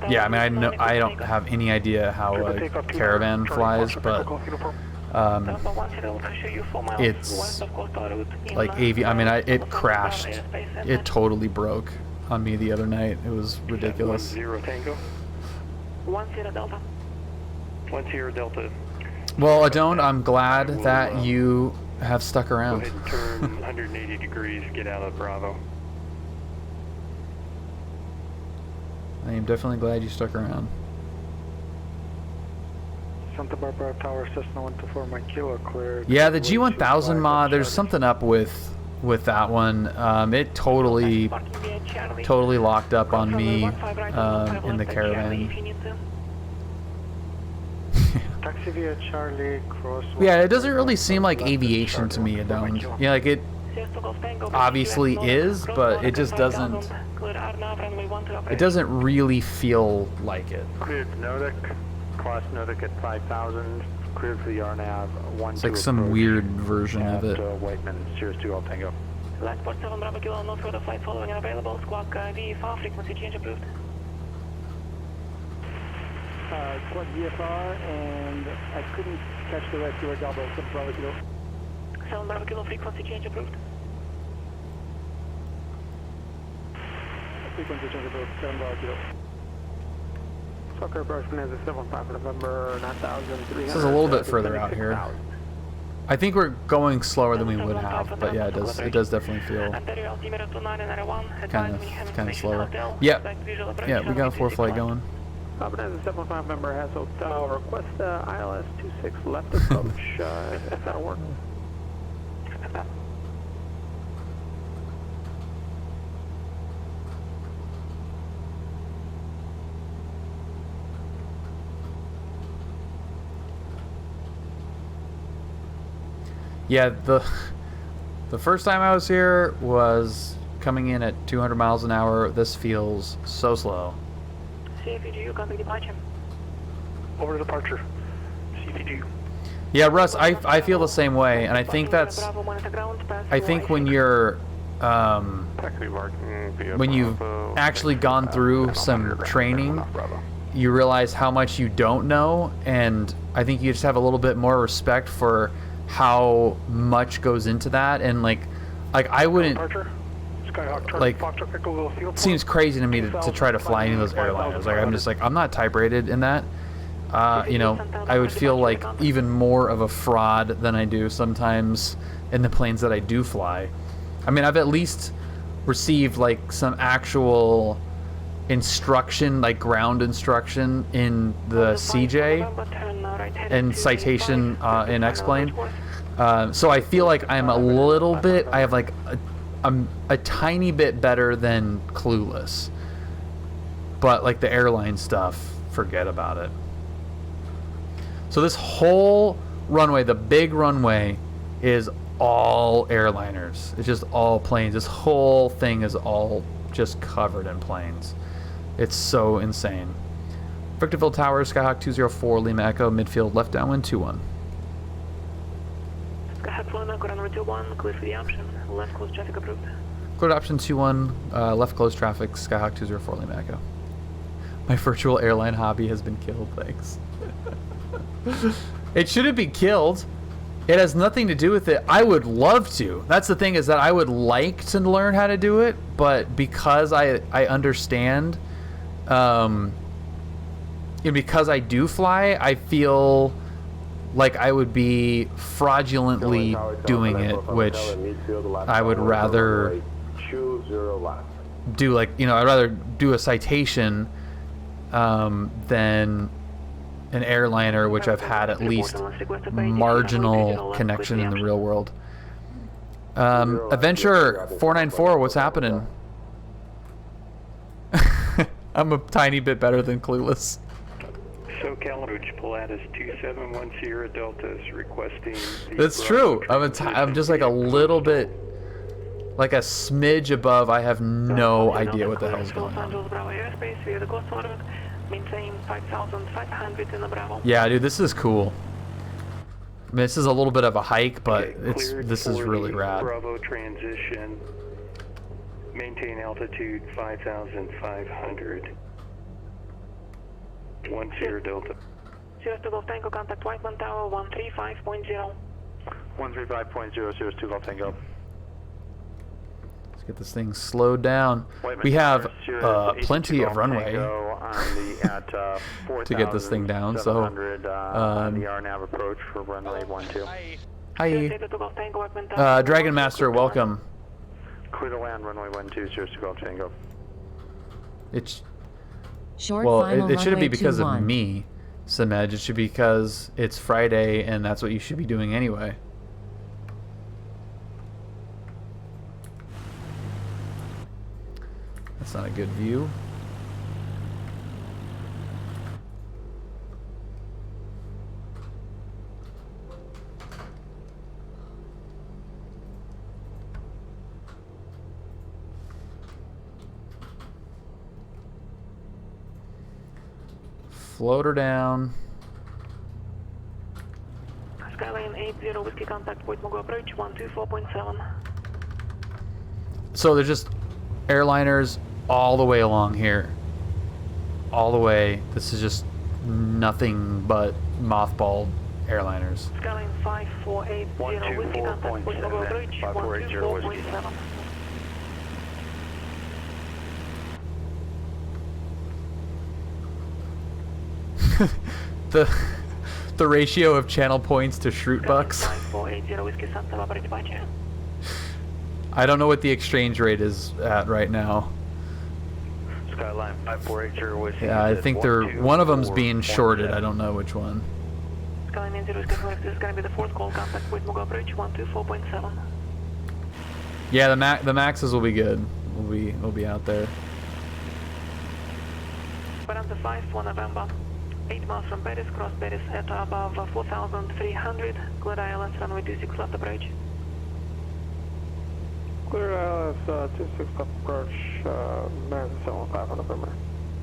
Yeah, I mean, I don't have any idea how a Caravan flies, but it's like I mean, it crashed. It totally broke on me the other night. It was ridiculous. 10 Tango. 10 Delta. 10 Delta. Well, Adone, I'm glad that you have stuck Go around. ahead and turn 180 degrees, get out of Bravo. I am definitely glad you stuck around. Santa Barbara Tower, Cessna 124, my kilo cleared. Yeah, the G1000 mod, there's something up with that one. It totally locked up on me in the Caravan. Taxi via Charlie, cross. Yeah, it doesn't really seem like aviation to me, Adone. Yeah, like it obviously is, but it just doesn't. It doesn't really feel like it. Cleared Nodic, cross Nodic at 5000, cleared for the RNAV 1. It's like some weird version of it. Whiteman, Sirius 2 Golf Tango. Lightport 7 Bravo Kilo, no further flight following available. Squawk VFR, frequency change approved. Squad VFR, and I couldn't catch the rest. You were double, 7 Bravo Kilo. 7 Bravo Kilo, frequency change approved. Frequency change approved, 7 Bravo Kilo. Soccer approaching as a 75 November 9300. This is a little bit further out here. I think we're going slower than we would have, but yeah, it does definitely feel kind of slower. Yeah, we got a 4 flight going. As a 75 member has hotel, request ILS 26 left approach, if that'll work. Yeah, the first time I was here was coming in at 200 miles an hour. This feels so slow. CFG, contact departure. Over to departure. CPG. Yeah, Russ, I feel the same way, and I think that's. I think when you're when you've actually gone through some training, you realize how much you don't know, and I think you just have a little bit more respect for how much goes into that, and like I wouldn't. Like, it seems crazy to me to try to fly any of those airliners. Like, I'm just like, I'm not type rated in that. You know, I would feel like even more of a fraud than I do sometimes in the planes that I do fly. I mean, I've at least received like some actual instruction, like ground instruction in the CJ and citation in X-plane. So I feel like I'm a little bit, I have like I'm a tiny bit better than clueless, but like the airline stuff, forget about it. So this whole runway, the big runway, is all airliners. It's just all planes. This whole thing is all just covered in planes. It's so insane. Victorville Tower, Skyhawk 204, Lima Echo, midfield, left downwind 21. Skyhawk Lima Echo, runway 21, clear for the option, left close traffic approved. Cleared option 21, left close traffic, Skyhawk 204, Lima Echo. My virtual airline hobby has been killed, thanks. It shouldn't be killed. It has nothing to do with it. I would love to. That's the thing, is that I would like to learn how to do it, but because I understand, and because I do fly, I feel like I would be fraudulently doing it, which I would rather do, like, you know, I'd rather do a citation than an airliner, which I've had at least marginal connection in the real world. Adventure 494, what's happening? I'm a tiny bit better than clueless. SoCal approach Pilatus 2710 Delta is requesting. That's true. I'm just like a little bit, like a smidge above. I have no idea what the hell's going on. Yeah, dude, this is cool. I mean, this is a little bit of a hike, but this is really rad. Bravo transition. Maintain altitude 5,500. 10 Delta. Zero to Golf Tango, contact Whiteman Tower 135.0. 135.0, Sirius 2 Golf Tango. Let's get this thing slowed down. We have plenty of runway to get this thing down, so the RNAV approach for runway 12. hi. Dragon Master, welcome. Clear to land, runway 12, Sirius 2 Golf Tango. It's Short well, final it shouldn't be runway because of 21. me, Samed. It should be because it's Friday and that's what you should be doing anyway. That's not a good view. Float her down. Skyline 80 Whiskey contact Point Mogo approach 124.7. So there's just airliners all the way along here. All the way. This is just nothing but mothballed airliners. Skyline 5480 Whiskey contact Point Mogo approach 124.7. the ratio of channel points to Shroot bucks. I don't know what the exchange rate is at right now. Skyline 5480 Whiskey. Yeah, I think one of them's being shorted. I don't know which one. Skyline 80 Whiskey Select, this is going to be the fourth call, contact Point Mogo approach 124.7. Yeah, the maxes will be good. We'll be out there. Veranda 5, 1 November. 8 miles from Paris, cross Paris at above 4,300. Clear ILS runway 26 left approach. Clear ILS 26 left approach, American 75 on November.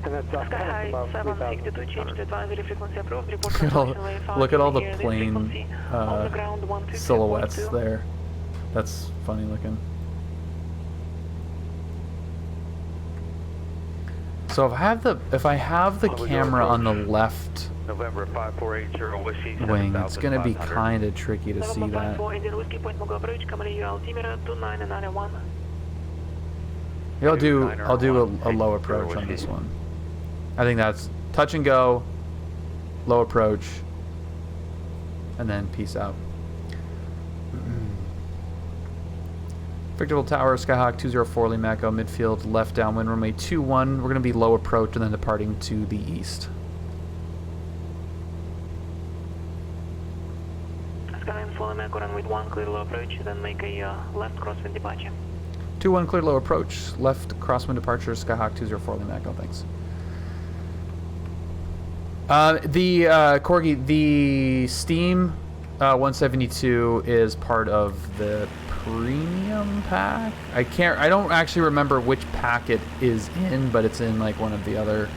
And that's Sky high 762, change to advisory frequency approved. Report Look at all the plane silhouettes there. That's funny looking. So if I have the camera on the left November 5480 Whiskey wing, it's gonna be kind of tricky to see that. Yeah, I'll do a low approach on this one. I think that's touch and go, low approach, and then peace out. Victorville Tower, Skyhawk 204 Lima Echo, midfield, left downwind, runway 21. We're going to be low approach and then departing to the east. Skyline 4 Lima Echo, runway 1, clear low approach, then make a left crosswind departure. 2-1, clear low approach, left crosswind departure, Skyhawk 204 Lima Echo, thanks. Corgi, the Steam 172 is part of the premium pack. I don't actually remember which pack it is in, but it's in like one of the other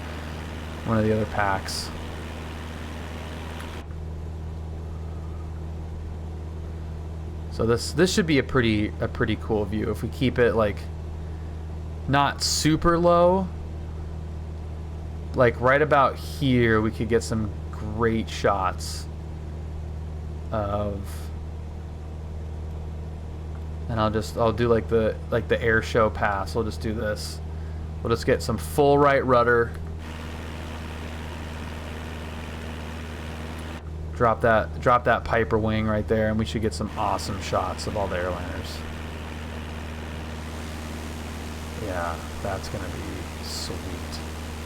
packs. So this should be a pretty cool view if we keep it like not super low. Like right about here we could get some great shots of, and I'll do like the Airshow pass. I'll just do this. We'll just get some full right rudder. Drop that Piper wing right there, and we should get some awesome shots of all the airliners. Yeah, that's gonna be sweet.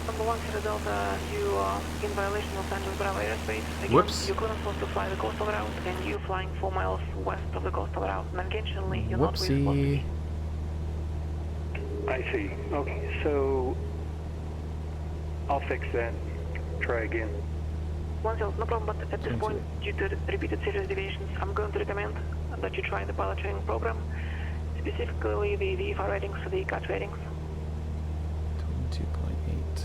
Number 1 Sierra Delta, you are in violation of Los Angeles Bravo airspace. Again, Whoops. you couldn't supposed to fly the coastal route, and you flying 4 miles west of the coastal route. Unintentionally, you're not where you're supposed to be. I see. Okay, so I'll fix that. Try again. 10, no problem, but at this point, due to repeated serious deviations, I'm going to recommend that you try the pilot training program, specifically the VFR ratings, the CAT ratings. 22.8.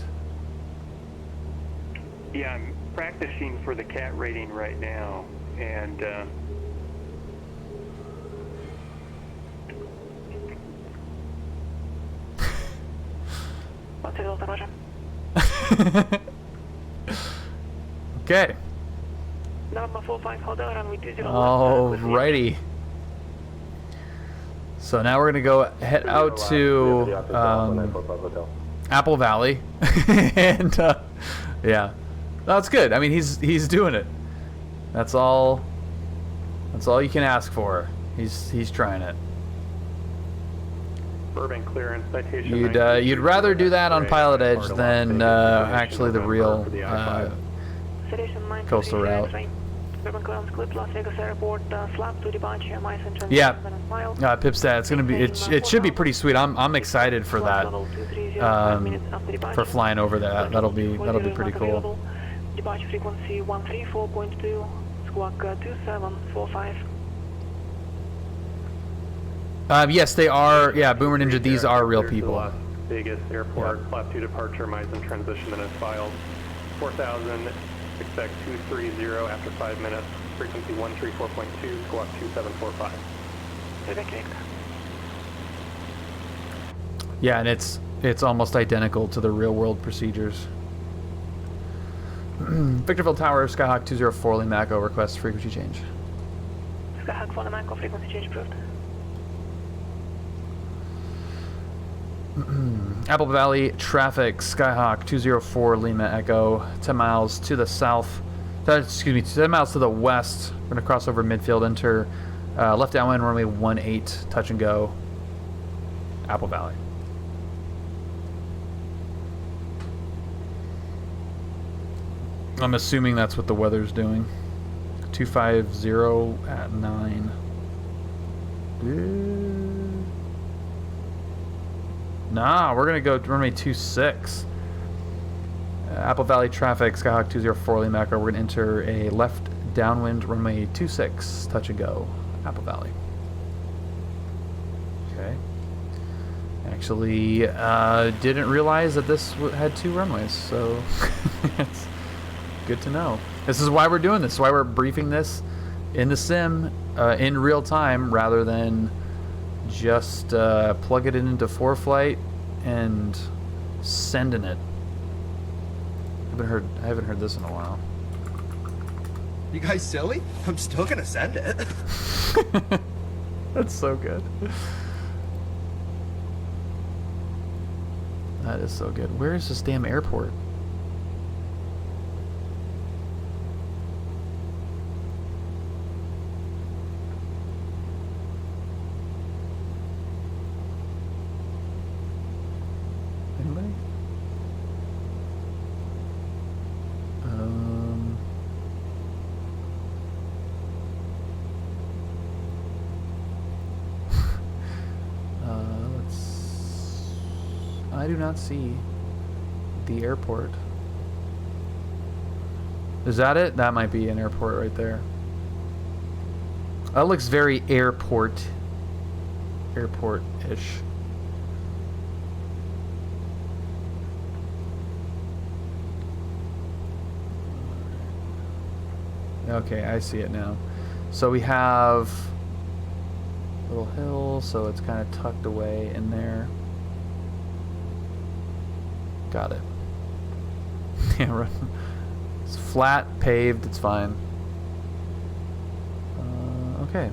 Yeah, I'm practicing for the CAT rating right now, and What's it, Roger? Okay. Number 45, hotel runway 20. Alrighty. So now we're gonna go head out to Apple Valley, and yeah, that's good. I mean, he's doing it. That's all you can ask for. He's trying it. Burbank clearance citation. You'd rather do that on PilotEdge than actually the real coastal route. Yeah, Pipstat. It's gonna be. It should be pretty sweet. I'm excited for that. For flying over that. That'll be pretty cool. Departure frequency 134.2, squawk 2745. Yes, they are. Yeah, Boomer Ninja. These are real people. Las Vegas Airport, Class 2 departure, Ryzen transition minutes filed. 4,000, expect 230 after 5 minutes. Frequency 134.2, squawk 2745. Yeah, and it's almost identical to the real world procedures. Victorville Tower, Skyhawk 204, Lima Echo, request frequency change. Skyhawk 4 Lima Echo, frequency change approved. Apple Valley traffic, Skyhawk 204 Lima Echo, 10 miles to the south, 10 miles to the west. We're going to cross over midfield, enter left downwind, runway 18, touch and go, Apple Valley. I'm assuming that's what the weather's doing. 250 at 9. Nah, we're gonna go runway 26. Apple Valley traffic, Skyhawk 204 Lima Echo. We're gonna enter a left downwind, runway 26, touch and go, Apple Valley. Okay. Actually, didn't realize that this had 2 runways, so it's good to know. This is why we're doing this. This is why we're briefing this in the sim in real time rather than just plug it into ForeFlight and sending it. I haven't heard this in a while. You guys silly? I'm still gonna send it. That's so good. That is so good. Where is this damn airport? Anybody? I do not see the airport. Is that it? That might be an airport right there. That looks very airport-ish. Okay, I see it now. So we have a little hill, so it's kind of tucked away in there. Got it. Yeah, it's flat, paved, it's fine. Okay.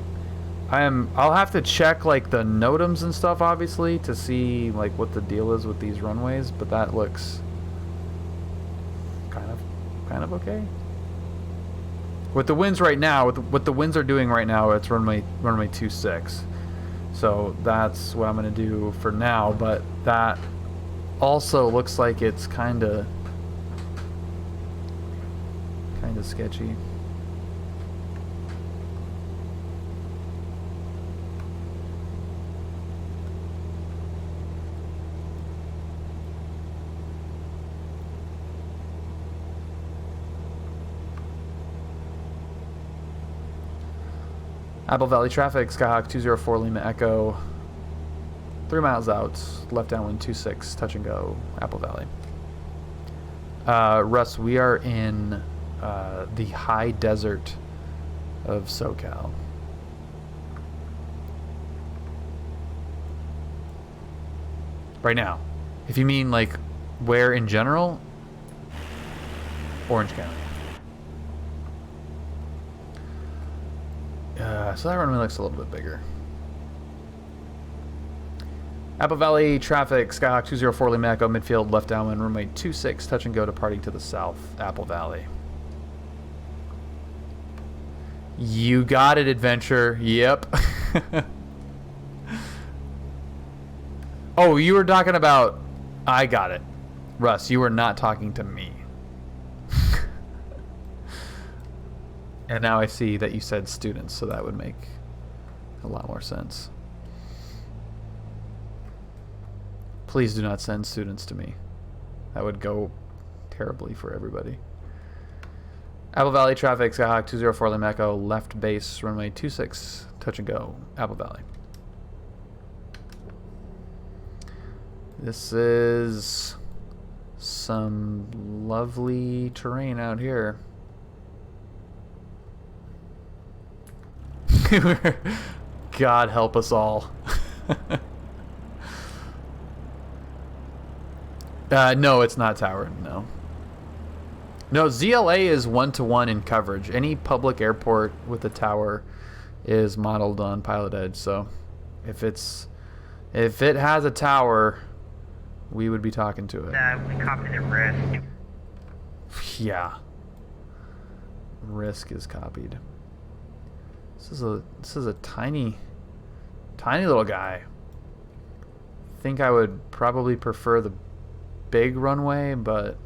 I'll have to check like the NOTAMs and stuff, obviously, to see like what the deal is with these runways, but that looks kind of okay. With the winds right now, what the winds are doing right now, it's runway 26. So that's what I'm gonna do for now, but that also looks like it's kind of sketchy. Apple Valley traffic, Skyhawk 204 Lima Echo. 3 miles out, left downwind 26, touch and go, Apple Valley. Russ, we are in the high desert of SoCal. Right now. If you mean like where in general, Orange County. So that runway looks a little bit bigger. Apple Valley traffic, Skyhawk 204 Lima Echo, midfield, left downwind, runway 26, touch and go, departing to the south, Apple Valley. You got it, Adventure. Yep. Oh, you were talking about... I got it. Russ, you were not talking to me. And now I see that you said students, so that would make a lot more sense. Please do not send students to me. That would go terribly for everybody. Apple Valley traffic, Skyhawk 204 Lima Echo, left base, runway 26, touch and go, Apple Valley. This is some lovely terrain out here. God help us all. No, it's not tower. No. No, ZLA is 1-to-1 in coverage. Any public airport with a tower is modeled on PilotEdge. So, if it has a tower, we would be talking to it. We copied the risk. Yeah. Risk is copied. This is a tiny little guy. I think I would probably prefer the big runway, but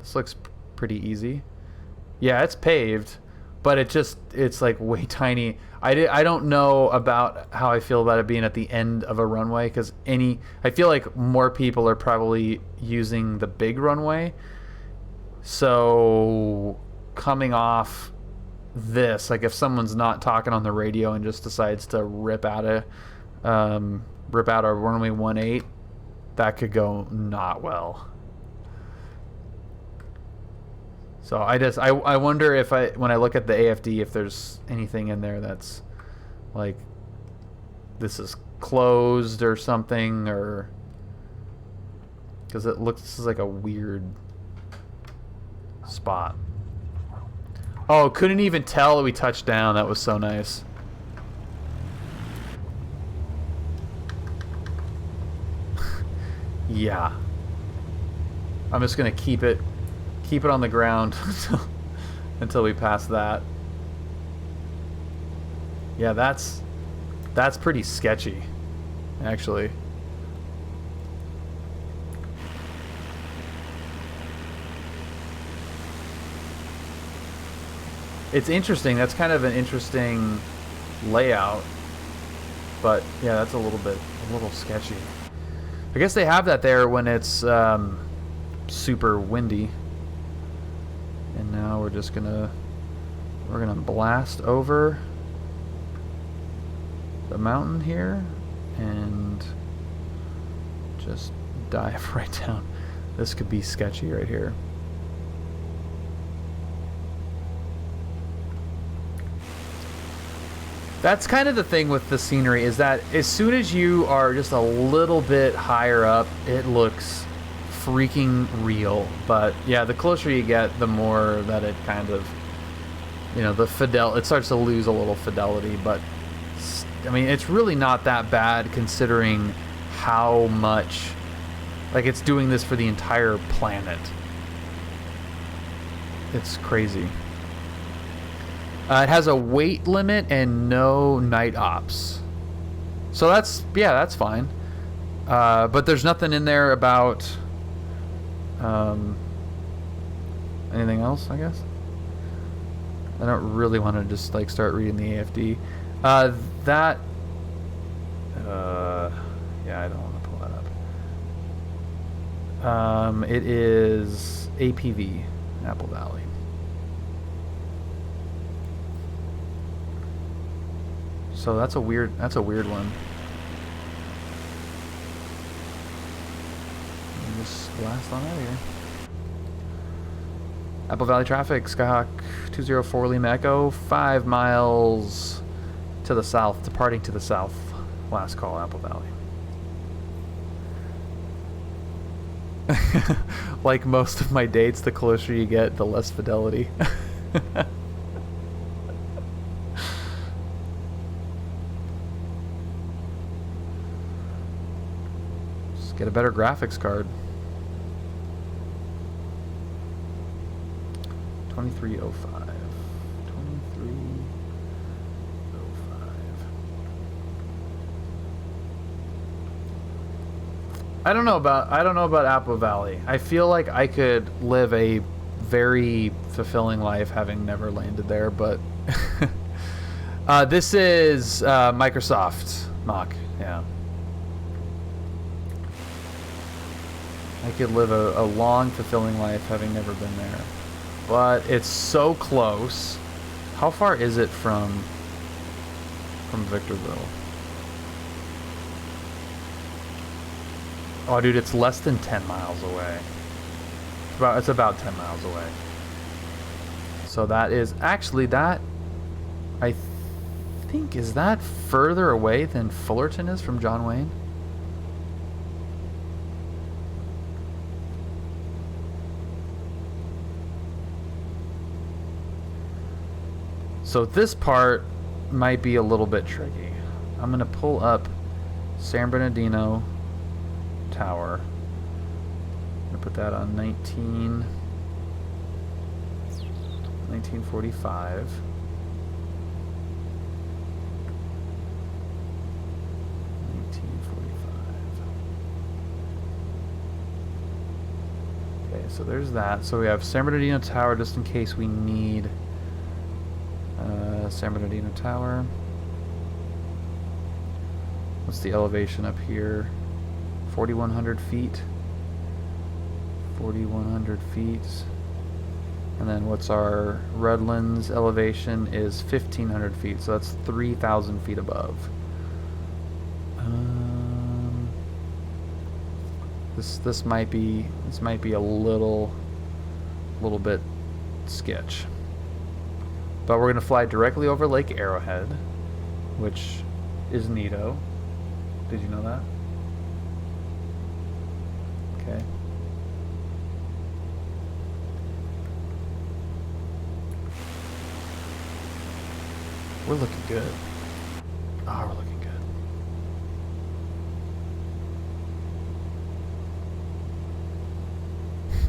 this looks pretty easy. Yeah, it's paved, but it's like way tiny. I don't know about how I feel about it being at the end of a runway, because I feel like more people are probably using the big runway. So coming off this, like if someone's not talking on the radio and just decides to rip out a runway 18, that could go not well. So I wonder if when I look at the AFD, if there's anything in there that's like this is closed or something, or because it looks like a weird spot. Oh, couldn't even tell that we touched down. That was so nice. Yeah. I'm just gonna keep it on the ground until we pass that. Yeah, that's pretty sketchy, actually. It's interesting. That's kind of an interesting layout, but yeah, that's a little sketchy. I guess they have that there when it's super windy. And now we're gonna blast over the mountain here and just dive right down. This could be sketchy right here. That's kind of the thing with the scenery, is that as soon as you are just a little bit higher up, it looks freaking real. But yeah, the closer you get, the more that it kind of, it starts to lose a little fidelity. But I mean, it's really not that bad considering how much, like, it's doing this for the entire planet. It's crazy. It has a weight limit and no night ops. So that's fine. But there's nothing in there about anything else, I guess. I don't really want to just like start reading the AFD. Yeah, I don't want to pull that up. It is APV, Apple Valley. So that's a weird one. Just blast on out of here. Apple Valley traffic, Skyhawk 204 Lima Echo, 5 miles to the south, departing to the south. Last call, Apple Valley. Like most of my dates, the closer you get, the less fidelity. Just get a better graphics card. 2305. 2305. I don't know about Apple Valley. I feel like I could live a very fulfilling life having never landed there, but this is Microsoft Mach. Yeah. I could live a long, fulfilling life having never been there. But it's so close. How far is it from Victorville? Oh, dude, it's less than 10 miles away. It's about 10 miles away. So that is actually that. I think, is that further away than Fullerton is from John Wayne? So this part might be a little bit tricky. I'm going to pull up San Bernardino Tower. I'm going to put that on 1945. Okay, so there's that. So we have San Bernardino Tower just in case we need San Bernardino Tower. What's the elevation up here? 4,100 feet. 4,100 feet. And then what's our Redlands elevation is 1,500 feet. So that's 3,000 feet above. This might be a little bit sketch. But we're going to fly directly over Lake Arrowhead, which is neato. Did you know that? Okay. We're looking good. Oh, we're looking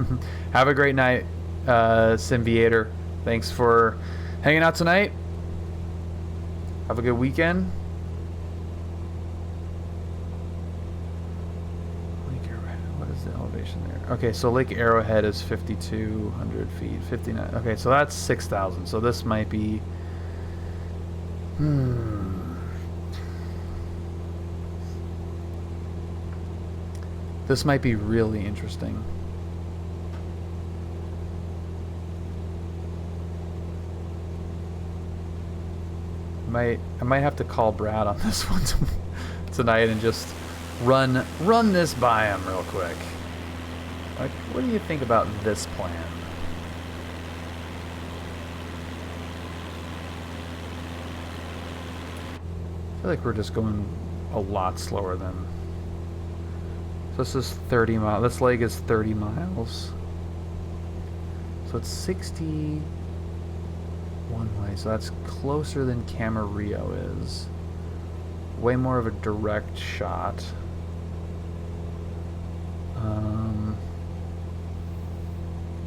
good. Have a great night, Simviator. Thanks for hanging out tonight. Have a good weekend. Lake Arrowhead. What is the elevation there? Okay, so Lake Arrowhead is 5,200 feet. 59. Okay, so that's 6,000. So this might be. This might be really interesting. I might have to call Brad on this one tonight and just run this by him real quick. Like, what do you think about this plan? I feel like we're just going a lot slower than. So this is 30 miles. This leg is 30 miles. So it's 60 one way. So that's closer than Camarillo is. Way more of a direct shot.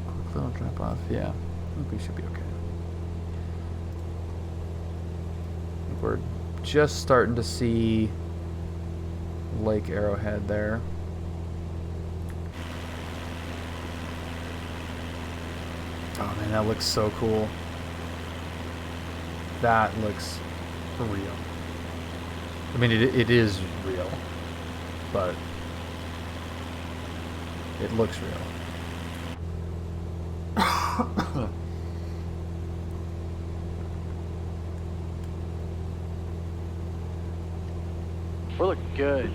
Quick little drop off. Yeah, I think we should be okay. I think we're just starting to see Lake Arrowhead there. Oh man, that looks so cool. That looks real. I mean, it is real, but it looks real. We're looking good.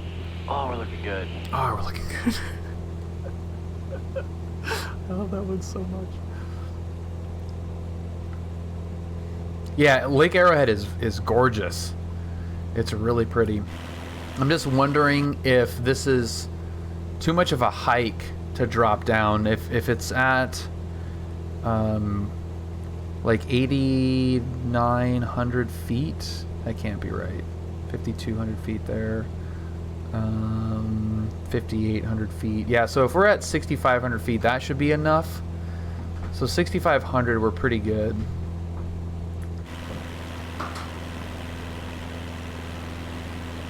Oh, we're looking good. Oh, we're looking good. I love that one so much. Yeah, Lake Arrowhead is gorgeous. It's really pretty. I'm just wondering if this is too much of a hike to drop down. If it's at like 8,900 feet, that can't be right. 5,200 feet there. 5,800 feet. Yeah, so if we're at 6,500 feet, that should be enough. So 6,500, we're pretty good.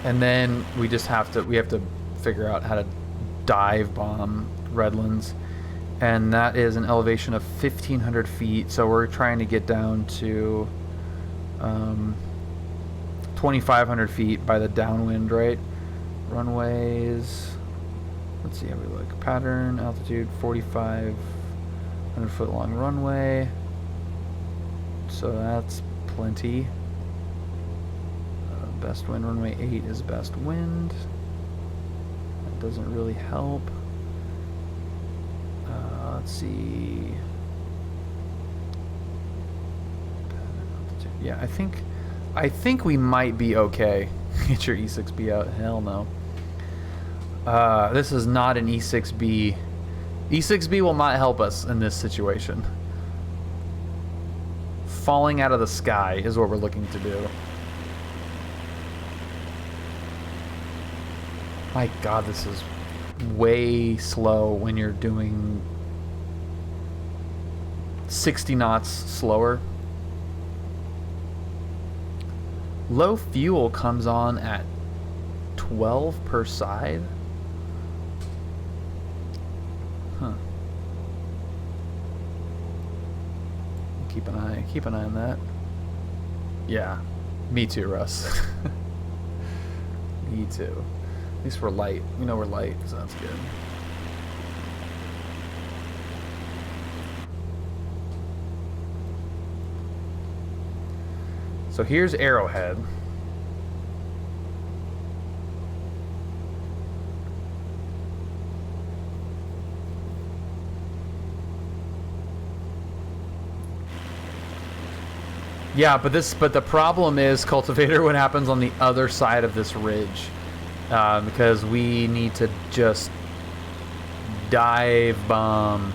And then we have to figure out how to dive bomb Redlands, and that is an elevation of 1,500 feet. So we're trying to get down to 2,500 feet by the downwind, right? Runways. Let's see how we look. Pattern altitude 4,500 foot long runway. So that's plenty. Best wind, runway 8 is best wind. That doesn't really help. Let's see. Yeah, I think we might be okay. Get your E6B out. Hell no. This is not an E6B. E6B will not help us in this situation. Falling out of the sky is what we're looking to do. My God, this is way slow when you're doing 60 knots slower. Low fuel comes on at 12 per side. Huh. Keep an eye on that. Yeah, me too, Russ. Me too. At least we're light. We know we're light, so that's good. So here's Arrowhead. Yeah, but the problem is, Cultivator, what happens on the other side of this ridge. Because we need to just dive bomb.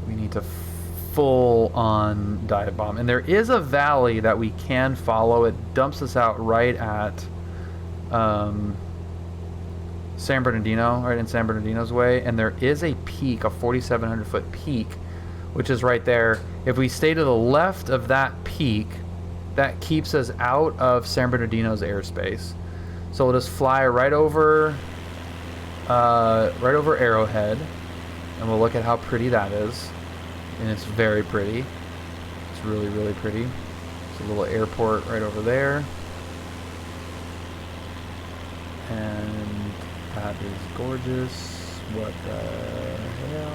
We need to full on dive bomb. And there is a valley that we can follow. It dumps us out right at San Bernardino, right in San Bernardino's way, and there is a peak, a 4,700 foot peak, which is right there. If we stay to the left of that peak, that keeps us out of San Bernardino's airspace. So we'll just fly right over Arrowhead, and we'll look at how pretty that is. And it's very pretty. It's really, really pretty. It's a little airport right over there. And that is gorgeous. What the hell?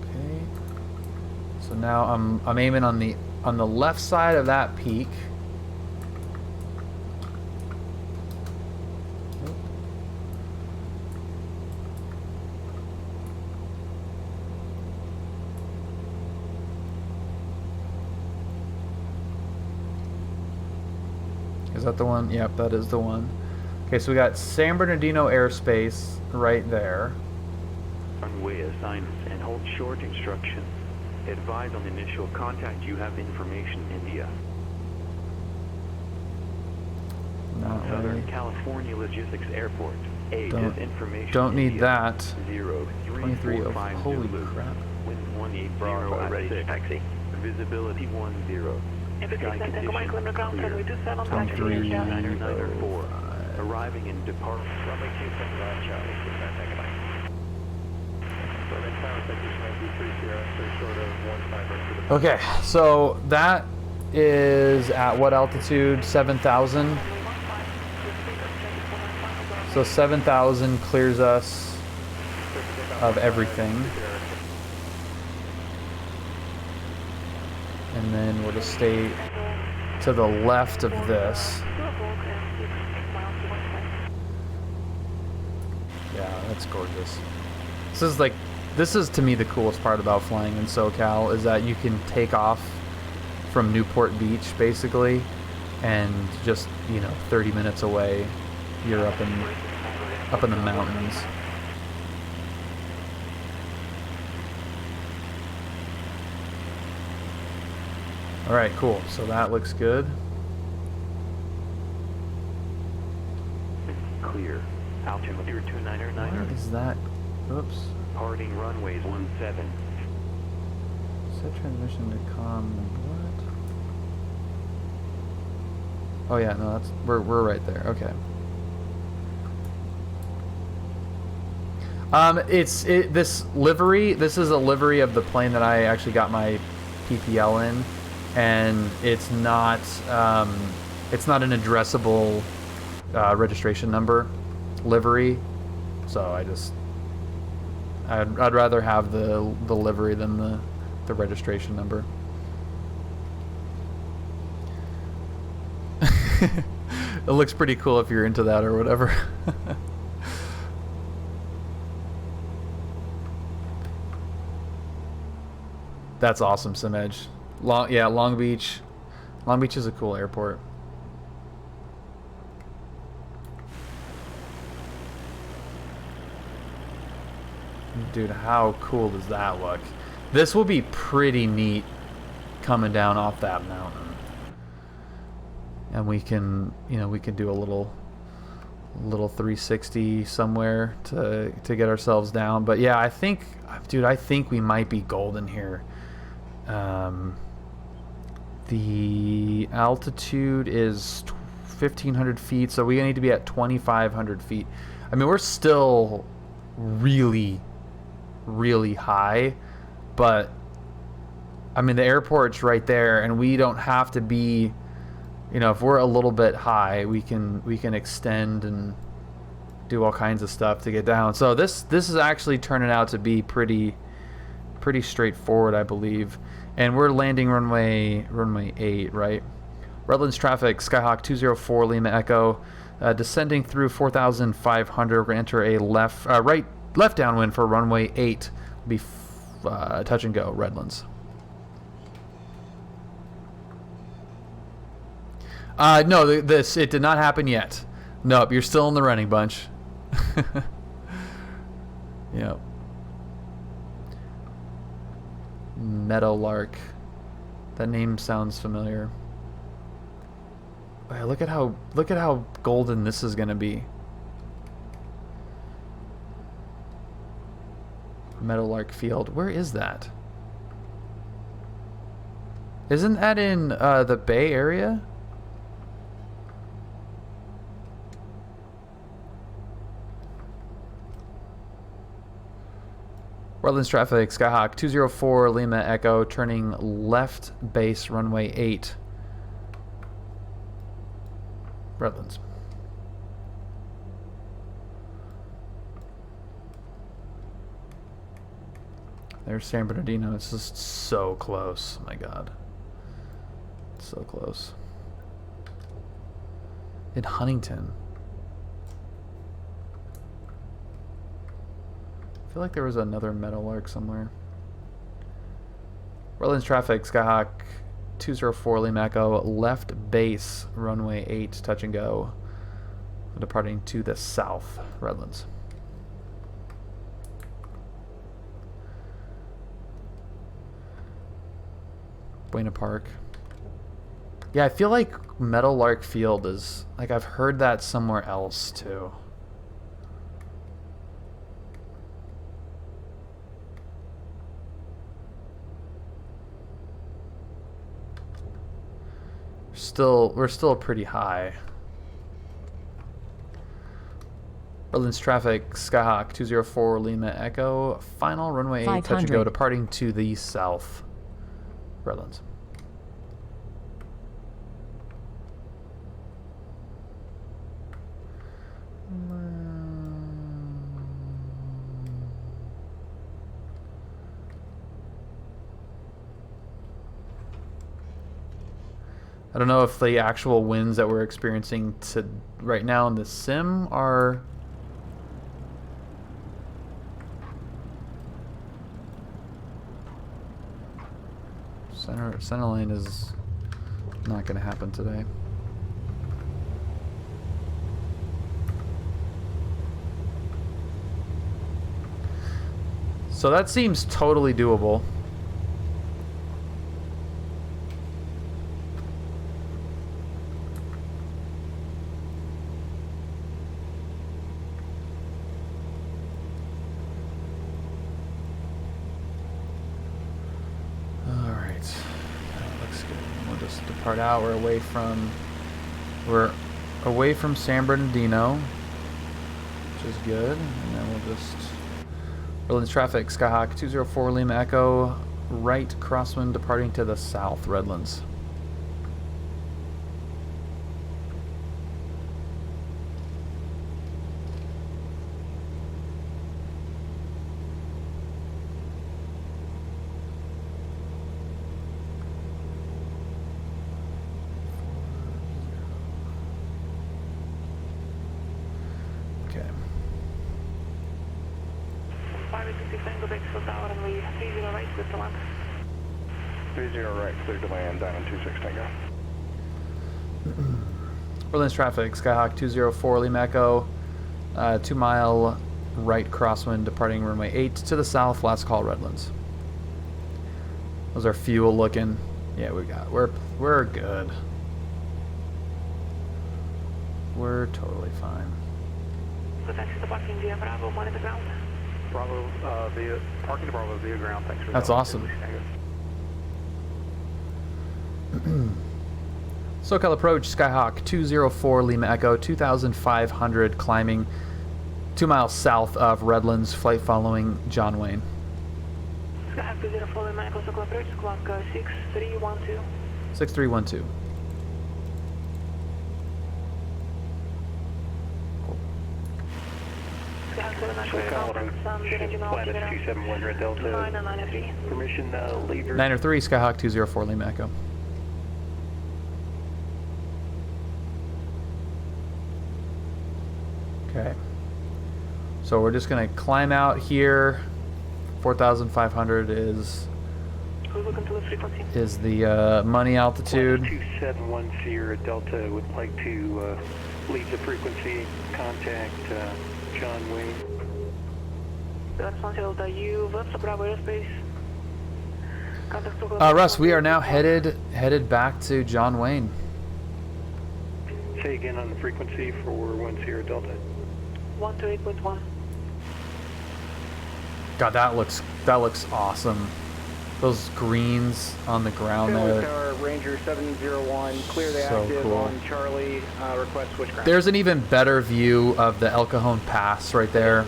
Okay. So now I'm aiming on the left side of that peak. Is that the one? Yep, that is the one. Okay, so we got San Bernardino airspace right there. Runway assigned and hold short instruction. Advise on initial contact. You have information, India. Southern California Logistics Airport. Aid is information. Don't need that. 23 of holy crap. Wind 18 Bravo, ready to taxi. Visibility 10. Sky condition 4. Arriving in departure. Runway 27 Charlie. Okay, so that is at what altitude? 7,000. So 7,000 clears us of everything. And then we'll just stay to the left of this. Yeah, that's gorgeous. This is to me the coolest part about flying in SoCal, is that you can take off from Newport Beach basically, and just, you know, 30 minutes away you're up in the mountains. All right, cool. So that looks good. Clear. Altitude 299er. What is that? Oops. Parting runways 17. Set transmission to comm. What? Oh yeah, no, that's we're right there. Okay. This livery. This is a livery of the plane that I actually got my PPL in, and it's not an addressable registration number livery. So I'd rather have the livery than the registration number. It looks pretty cool if you're into that or whatever. That's awesome, Simedge. Long Beach. Long Beach is a cool airport. Dude, how cool does that look? This will be pretty neat coming down off that mountain. And we can do a little 360 somewhere to get ourselves down. But yeah, I think we might be golden here. The altitude is 1,500 feet, so we need to be at 2,500 feet. I mean, we're still really, really high, but I mean, the airport's right there, and we don't have to be, you know, if we're a little bit high, we can extend and do all kinds of stuff to get down. So this is actually turning out to be pretty straightforward, I believe. And we're landing runway 8, right? Redlands traffic, Skyhawk 204 Lima Echo, descending through 4,500. We're gonna enter a left downwind for runway 8. Be touch and go, Redlands. No, it did not happen yet. Nope, you're still in the running, bunch. Yep. Meadowlark. That name sounds familiar. Wow, look at how golden this is gonna be. Meadowlark Field. Where is that? Isn't that in the Bay Area? Redlands traffic, Skyhawk 204 Lima Echo, turning left base runway 8. Redlands. There's San Bernardino. It's just so close. Oh my god. So close. In Huntington. I feel like there was another Meadowlark somewhere. Redlands traffic, Skyhawk 204 Lima Echo, left base, runway 8, touch and go. Departing to the south, Redlands. Buena Park. Yeah, I feel like Meadowlark Field is, like, I've heard that somewhere else too. We're still pretty high. Redlands traffic, Skyhawk 204 Lima Echo, final runway 8, touch and go, departing to the south. Redlands. I don't know if the actual winds that we're experiencing right now in the sim are... Center lane is not going to happen today. So that seems totally doable. Depart out. We're away from San Bernardino, which is good. And then we'll just Redlands traffic, Skyhawk 204 Lima Echo, right crosswind departing to the south, Redlands. Redlands traffic, Skyhawk 204 Lima Echo, 2 mile right crosswind departing runway 8 to the south, last call Redlands. Those are fuel looking. Yeah, we're good. We're totally fine. Parking via Bravo, monitor ground. Bravo, parking to Bravo via ground, thanks for That's awesome. SoCal approach, Skyhawk 204 Lima Echo, 2,500 climbing 2 miles south of Redlands, flight following John Wayne. Skyhawk 204 Lima Echo, SoCal approach, squawk 6312. 6312. Planet 271 Red Delta. 993. Permission, leader. 903, Skyhawk 204 Lima Echo. Okay. So we're just going to climb out here. 4,500 is the money altitude. 271 Sierra Delta would like to leave the frequency, contact John Wayne. Russ, we are now headed back to John Wayne. Say again on the frequency for 1 Sierra Delta. 128.1. God, that looks awesome. Those greens on the ground there. Tower, Ranger 701, clear the So active cool. on Charlie, request switch ground. There's an even better view of the El Cajon Pass right there.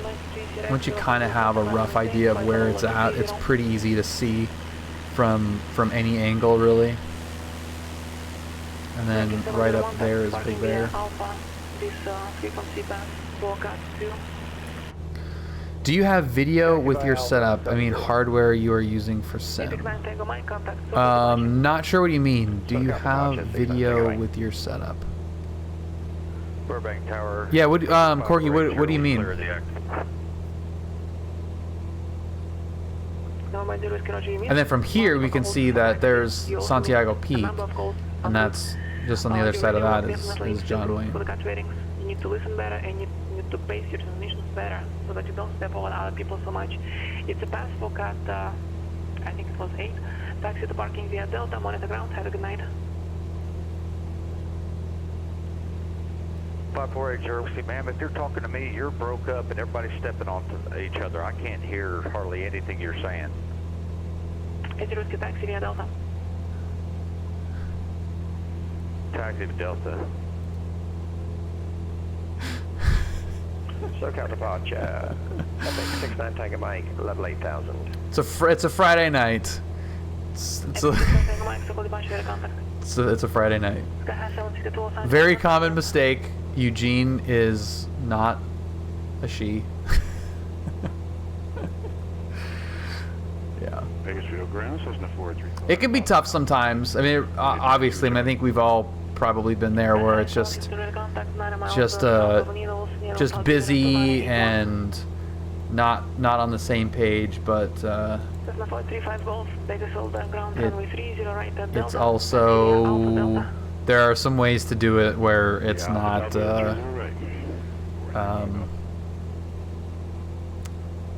Once you kind of have a rough idea of where it's at, it's pretty easy to see from any angle, really. And then right up there is Big Bear. Do you have video with your setup? I mean, hardware you are using for sim. Not sure what you mean. Do you have video with your setup? Burbank Tower. Yeah. What, Corky? What do you mean? And then from here we can see that there's Santiago Peak, and that's just on the other side of that is John Wayne. You need to listen better and you need to pace your transmissions better so that you don't step over other people so much. It's a pass for cat, I think it was 8. Taxi to parking via Delta, monitor ground, have a good night. 548 see, ma'am, if you're talking to me, you're broke up and everybody's stepping on each other. I can't hear hardly anything you're saying. 8 taxi via Delta. Taxi to Delta. SoCal departure, Epic 69 Tango Mike, level 8000. It's a Friday night. It's a Friday night. Very common mistake. Eugene is not a she. Yeah. Bakersfield ground, Cessna 435. It can be tough sometimes. I mean, obviously, I think we've all probably been there where it's just busy and not on the same page, but it's also, there are some ways to do it where it's not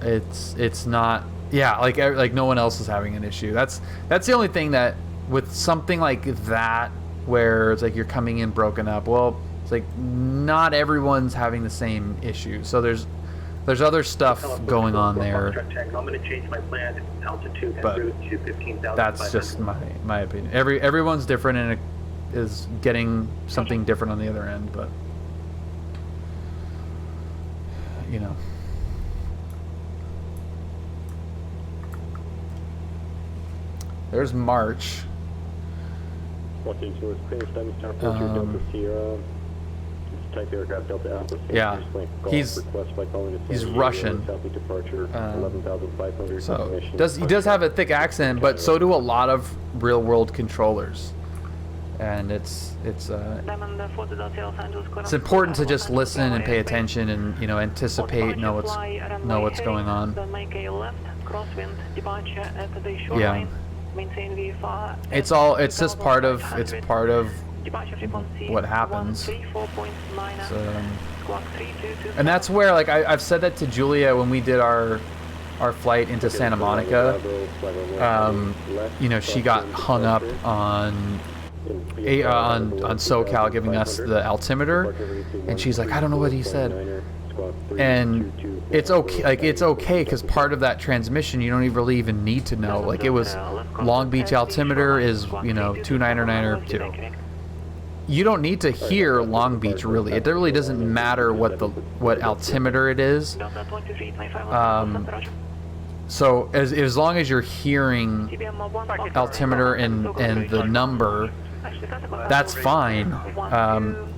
it's not, yeah, like no one else is having an issue. That's the only thing that with something like that where it's like you're coming in broken up, well, it's like not everyone's having the same issue, so there's other stuff going on there, I'm going to change my planned altitude and but route to 15,000. that's just my opinion. Everyone's different and it is getting something different on the other end, but you know. There's March. Yeah, he's Russian. So he does have a thick accent, but so do a lot of real world controllers, and it's important to just listen and pay attention and, you know, anticipate, know what's going on. Yeah. It's just part of what happens. So, and that's where, like, I've said that to Julia when we did our flight into Santa Monica. You know, she got hung up on SoCal giving us the altimeter, and she's like, I don't know what he said. And it's okay, like, it's okay, because part of that transmission you don't really even need to know. Like, it was Long Beach altimeter is, you know, 2992. You don't need to hear Long Beach, really. It really doesn't matter what altimeter it is. So as long as you're hearing altimeter and the number, that's fine.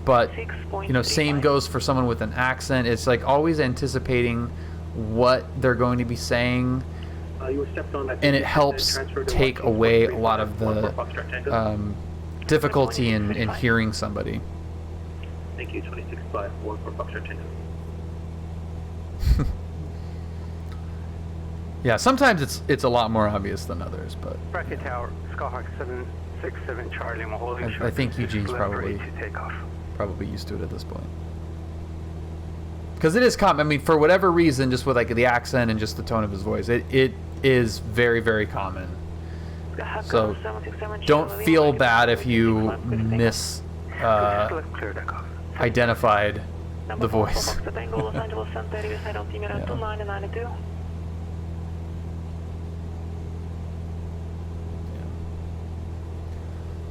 But, you know, same goes for someone with an accent. It's like always anticipating what they're going to be saying, and it helps take away a lot of the difficulty in hearing somebody. Thank you, 2654 for Foxtrot Tango. Yeah, sometimes it's a lot more obvious than others, but Bracket Tower, Skyhawk 767 Charlie, I'm holding I think Eugene's probably takeoff. used to it at this point. Because it is common. I mean, for whatever reason, just with like the accent and just the tone of his voice, it is very, very common. So don't feel bad if you identified the voice. Yeah.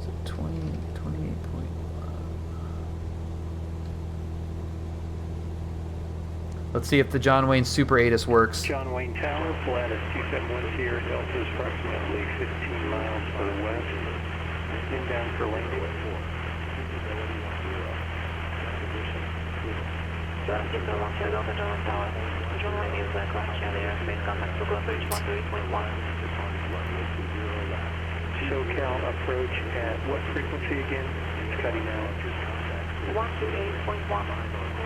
So 28.1. Let's see if the John Wayne Super 8 works. John Wayne Tower, flat at 271 here, Delta is approximately 15 miles to the west. Inbound for landing. SoCal approach at what frequency again? It's cutting out. 138.1.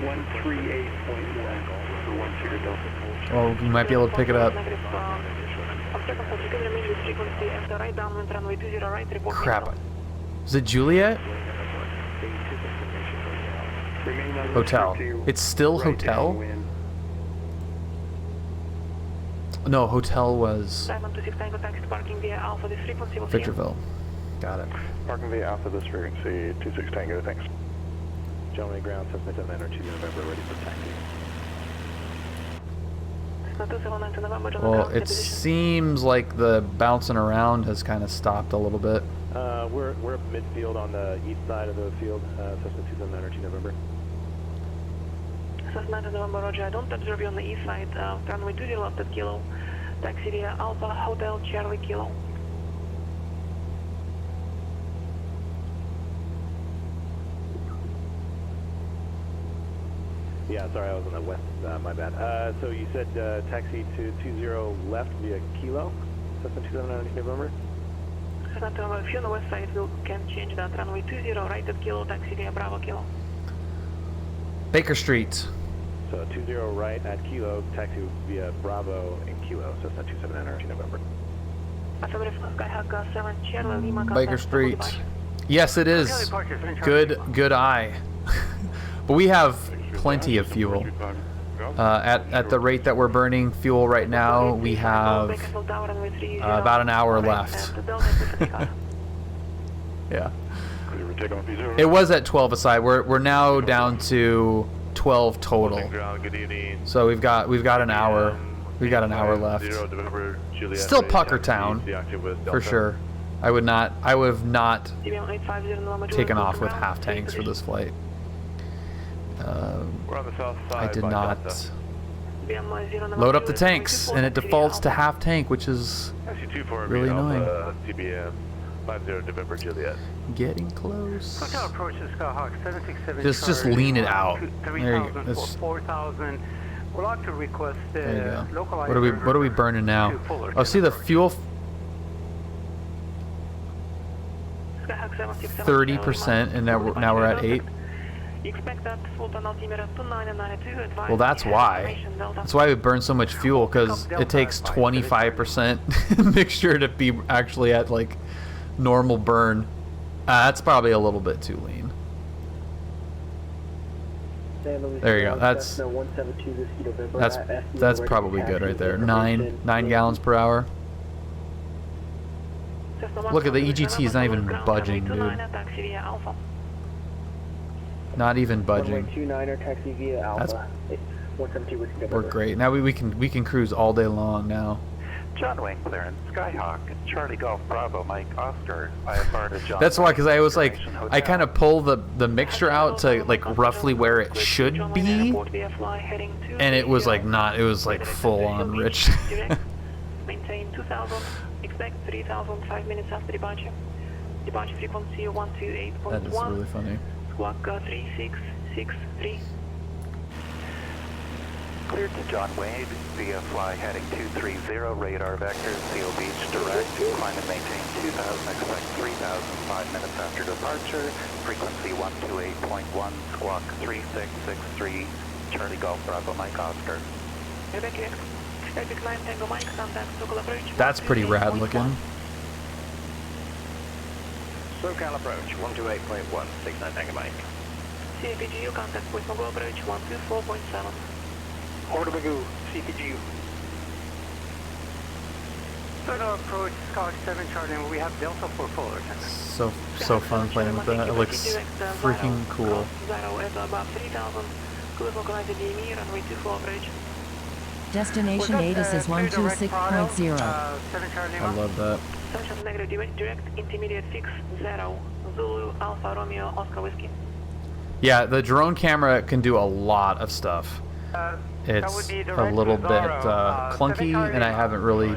138.1 for 10 Delta. Well, you might be able to pick it up. Crap. Is it Juliet? Hotel. It's still hotel? No, hotel was Victorville. Got it. Parking via Alpha this frequency, 26 Tango, thanks. John Wayne ground, Cessna 7 2 November, ready for taxi. Well, it seems like the bouncing around has kind of stopped a little bit. We're up midfield on the east side of the field, Cessna 2 November. Cessna 2 November, Roger. I don't observe you on the east side. Runway 20 left at Kilo. Taxi via Alpha Hotel Charlie Kilo. Yeah, sorry, I was on the west, my bad. So you said taxi to 20 left via Kilo, Cessna 279 November? If you're on the west side, we can change that. Runway 20 right at Kilo, taxi via Bravo Kilo. Baker Street. So 20 right at Kilo, taxi via Bravo and Kilo, Cessna 279 November. Skyhawk 7 Charlie Lima. Baker Street. Yes, it is. Good eye. But we have plenty of fuel. At the rate that we're burning fuel right now, we have about an hour left. Yeah. It was at 12 aside. We're now down to 12 total. So we've got an hour. We've got an hour left. Still Pucker Town for sure. I would have not taken off with half tanks for this flight. We're on the south side. I did not load up the tanks, and it defaults to half tank, which is really annoying. TBM 50 November Juliet. Getting close. Hotel approaches Skyhawk 767. Just lean it out. There you go. 4,000. We'd like to request there you go. What are we burning now? Oh, see the fuel. 30%, and now we're at 8. Well, that's why. That's why we burn so much fuel, because it takes 25% mixture to be actually at like normal burn. That's probably a little bit too lean. There you go. That's probably good right there. 9 gallons per hour. Look at the EGT is not even budging, dude. Not even budging. We're great. Now we can cruise all day long now. John Wayne clearance, Skyhawk, Charlie Golf Bravo, Mike Oscar, IFR to John. That's why, because I was like, I kind of pull the mixture out to like roughly where it should be, and it was like not. It was like full on rich. Maintain 2,000. Expect 3,000 5 minutes after departure. Departure frequency 128.1. That is really funny. Squawk 3663. Cleared to John Wayne via fly heading 230, radar vectors, Seal Beach direct, climb and maintain 2,000, expect 3,000 5 minutes after departure, frequency 128.1, squawk 3663, Charlie Golf Bravo Mike Oscar. That's pretty rad looking. SoCal approach 128.1, 69 Tango Mike. CPGU contact with Mogul approach 124.7. Order Magoo, CPGU. Further approach, Scout 7 Charlie, we have Delta for fuller. So fun playing with that. It looks freaking cool. Destination ATIS is 126.0. I love that. Direct intermediate fix 0 Zulu Alpha Romeo Oscar Whiskey. Yeah, the drone camera can do a lot of stuff. It's a little bit clunky, and I haven't really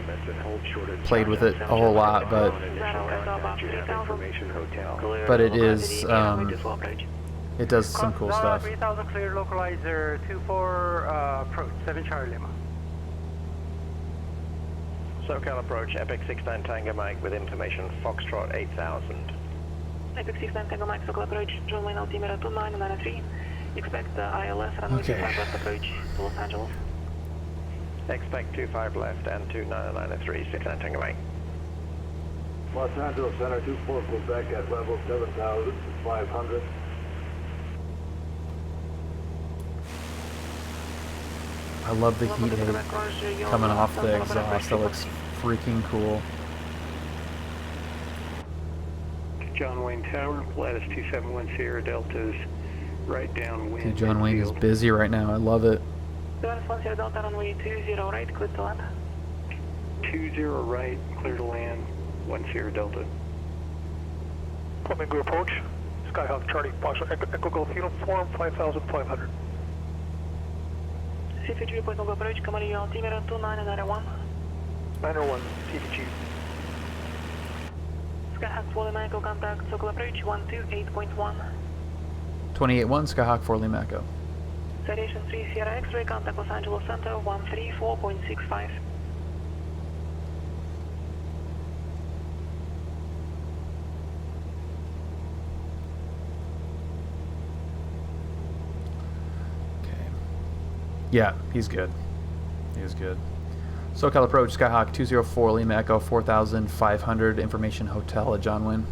played with it a whole lot, but it is it does some cool stuff. 3,000 clear localizer 24 approach 7 Charlie Lima. SoCal approach, Epic 69 Tango Mike with information Foxtrot 8000. Epic 69 Tango Mike, SoCal approach, John Wayne altimeter 2993. Expect ILS runway 25 left approach to Los Angeles. Expect 25 left and 2993, 69 Tango Mike. Los Angeles Center 24 Quebec at level 7,500. I love the heat coming off the exhaust. That looks freaking cool. John Wayne Tower, lattice 271 Sierra Delta's right downwind. Dude, John Wayne is busy right now. I love it. 1 Sierra Delta runway 20 right, clear to land. 20 right, clear to land, 1 Sierra Delta. Flamingo approach, Skyhawk Charlie, partial Echo Golf uniform 5,500. CPG point Mogul approach, Camarillo altimeter 2991. 901, CPG. Skyhawk 4 Lima Echo contact, SoCal approach 128.1. 28.1, Skyhawk 4 Lima Echo. Aviation 3 Sierra X-ray, contact Los Angeles Center 134.65. Yeah, he's good. He's good. SoCal approach, Skyhawk 204, Lima Echo 4500, information hotel at John Wayne.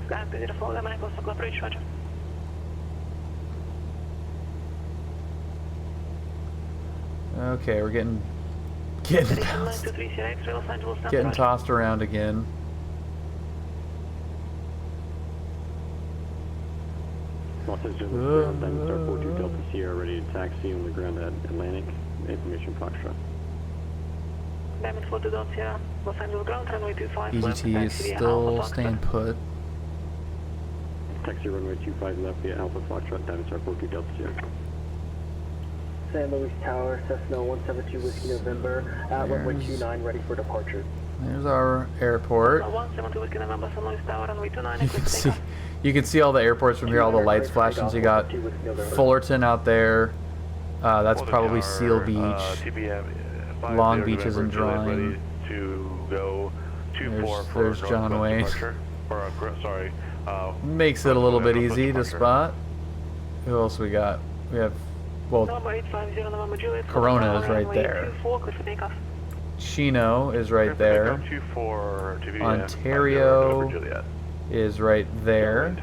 Skyhawk 204, Lima Echo, SoCal approach, roger. Okay, we're getting bounced. Getting tossed around again. Los Angeles ground, Diamond Star 42 Delta Sierra, ready to taxi on the ground at Atlantic. Information Foxtrot. Diamond 42 Delta Sierra, Los Angeles ground, runway 25 left. EGT is still staying put. Taxi runway 25 left via Alpha Foxtrot, Diamond Star 42 Delta Sierra. San Luis Tower, Cessna 172 Whiskey November, at runway 29, ready for departure. There's our airport. 172 Whiskey November, San Luis Tower, runway 29, you can see all the airports from here, all the lights flashing. So you got Fullerton out there. That's probably Seal Beach. Long Beach isn't drawing. There's John Wayne. Makes it a little bit easy to spot. Who else we got? We have, well, Corona is right there. Chino is right there. Ontario is right there. I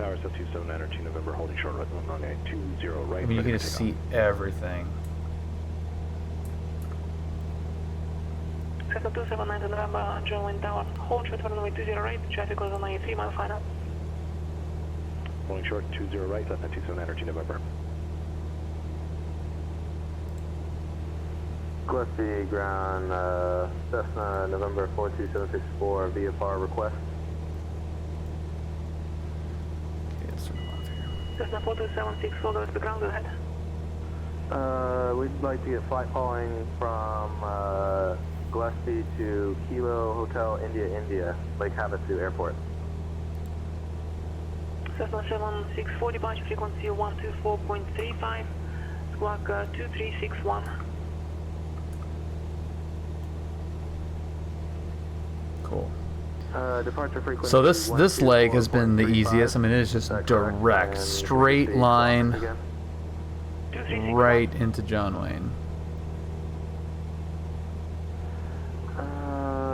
mean, you can just see everything. Cessna 279 to November, John Wayne Tower. Hold short for runway 20 right, traffic goes on 93 mile final. Holding short 20 right, Cessna 279 to November. Gillespie ground, Cessna November 42764, VFR request. Cessna 4276, hold over to the ground, go ahead. We'd like to get flight following from Gillespie to Kilo Hotel India, Lake Havasu Airport. Cessna 7640, departure frequency 124.35, squawk 2361. Cool. Departure frequency. So this leg has been the easiest. I mean, it is just direct, straight line, right into John Wayne.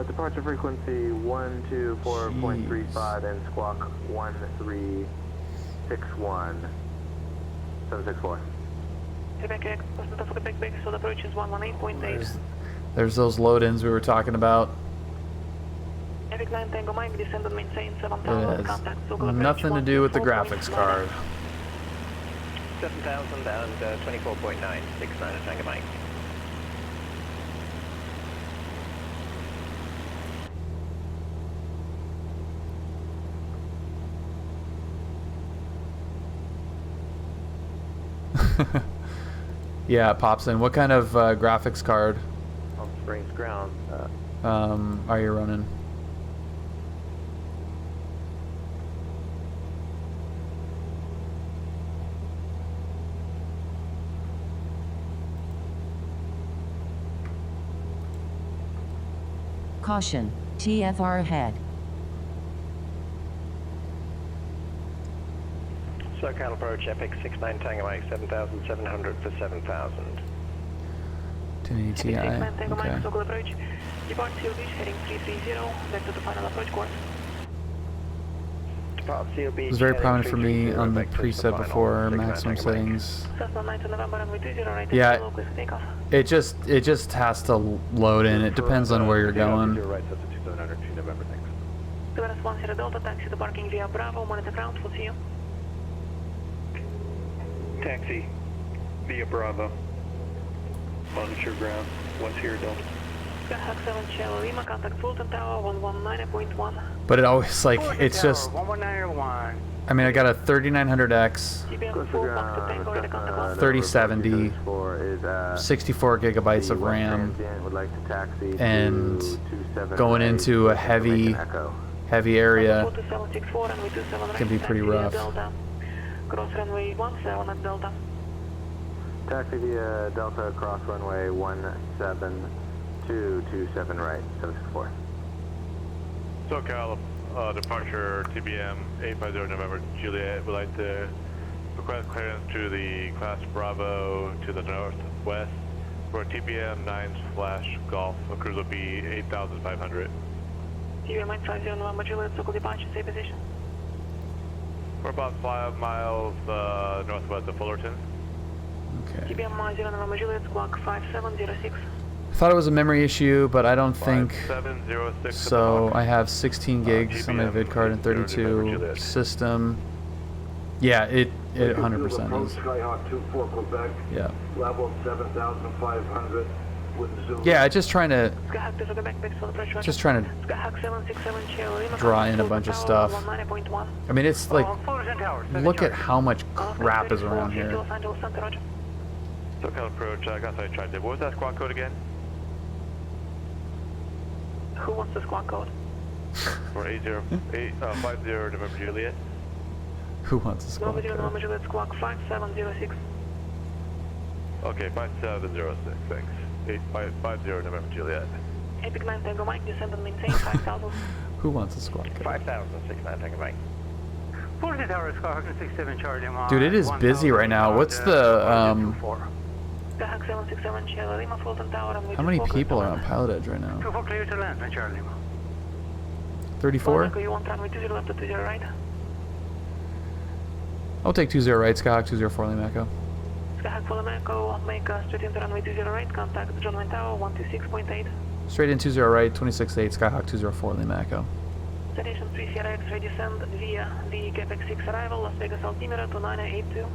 Departure frequency 124.35 and squawk 1361. 764. So the approach is 118.8. There's those load-ins we were talking about. Epic 9 Tango Mike, descend and maintain 7,000 It contact. has nothing to do with the graphics card. 7,000 and 24.9, 69 at Tango Mike. Yeah, it pops in. What kind of graphics card On Springs ground. are you running? Caution, TFR ahead. SoCal approach, Epic 69 Tango Mike, 7,700 for 7,000. 1080 Ti. Tango Mike, Okay. SoCal approach. Depart Seal Beach, heading 330, vector to final approach course. Depart Seal Beach. It was very prominent for me on the preset before maximum settings. Cessna 9 to November, runway 20, right. Yeah, Local takeoff. it just has to load in. It depends on where you're going. Right, Cessna 2700 to November, thanks. Towards 1 Sierra Delta, taxi to parking via Bravo, monitor ground, we'll see you. Taxi via Bravo. Monitor ground, 1 Sierra Delta. Skyhawk 7 Shallow Lima, contact Fulton Tower, 119.1. But it always, like, it's just, 119.1. I mean, I got a 3900X, 3070, 64 gigabytes of RAM, and going into a heavy area can be pretty rough. Cross runway 17 at Delta. Taxi via Delta, cross runway 17227 right, 764. SoCal, departure TBM 850 November Juliet. Would like to request clearance to the class Bravo to the northwest for TBM 9/Golf. The cruise will be 8,500. TBM 850 November Juliet, SoCal departure, stay position. We're about 5 miles northwest of Fullerton. Okay. TBM 90 November Juliet, squawk 5706. I thought it was a memory issue, but I don't think 5706 so. I have 16 gigs on my vid card and 32 system. Yeah, it 100% is. Skyhawk 24 Quebec. Yeah. Level 7,500 with zoom. Yeah, just trying to Skyhawk to Quebec, Skyhawk Skyhawk 767 Charlie. draw in a bunch of stuff. I mean, it's like, look at how much crap is around here. SoCal approach, I got side tried. What was that squad code again? Who wants the squad code? For 50 November Juliet. Who wants a squad code? November Juliet, squawk 5706. Okay, 5706, thanks. 850 November Juliet. Epic 9 Tango Mike, descend and maintain 5000. Who wants a squad code? 5069 Tango Mike. 40 Tower, Skyhawk 67 Charlie. Dude, it is busy right now. What's the, Skyhawk 767 Charlie, Lima, Fulton Tower, and how many people are on PilotEdge right now? 24 clear to land, Charlie. 34? You want runway 20 left to 20 right? I'll take 20 right, Skyhawk 204 Lima Echo. Skyhawk for Lima Echo, make straight into runway 20 right, contact John Wayne Tower 126.8. Straight in 20 right, 26.8, Skyhawk 204 Lima Echo. Station 3 Sierra X-ray descend via the Capex 6 arrival, Las Vegas altimeter 2982.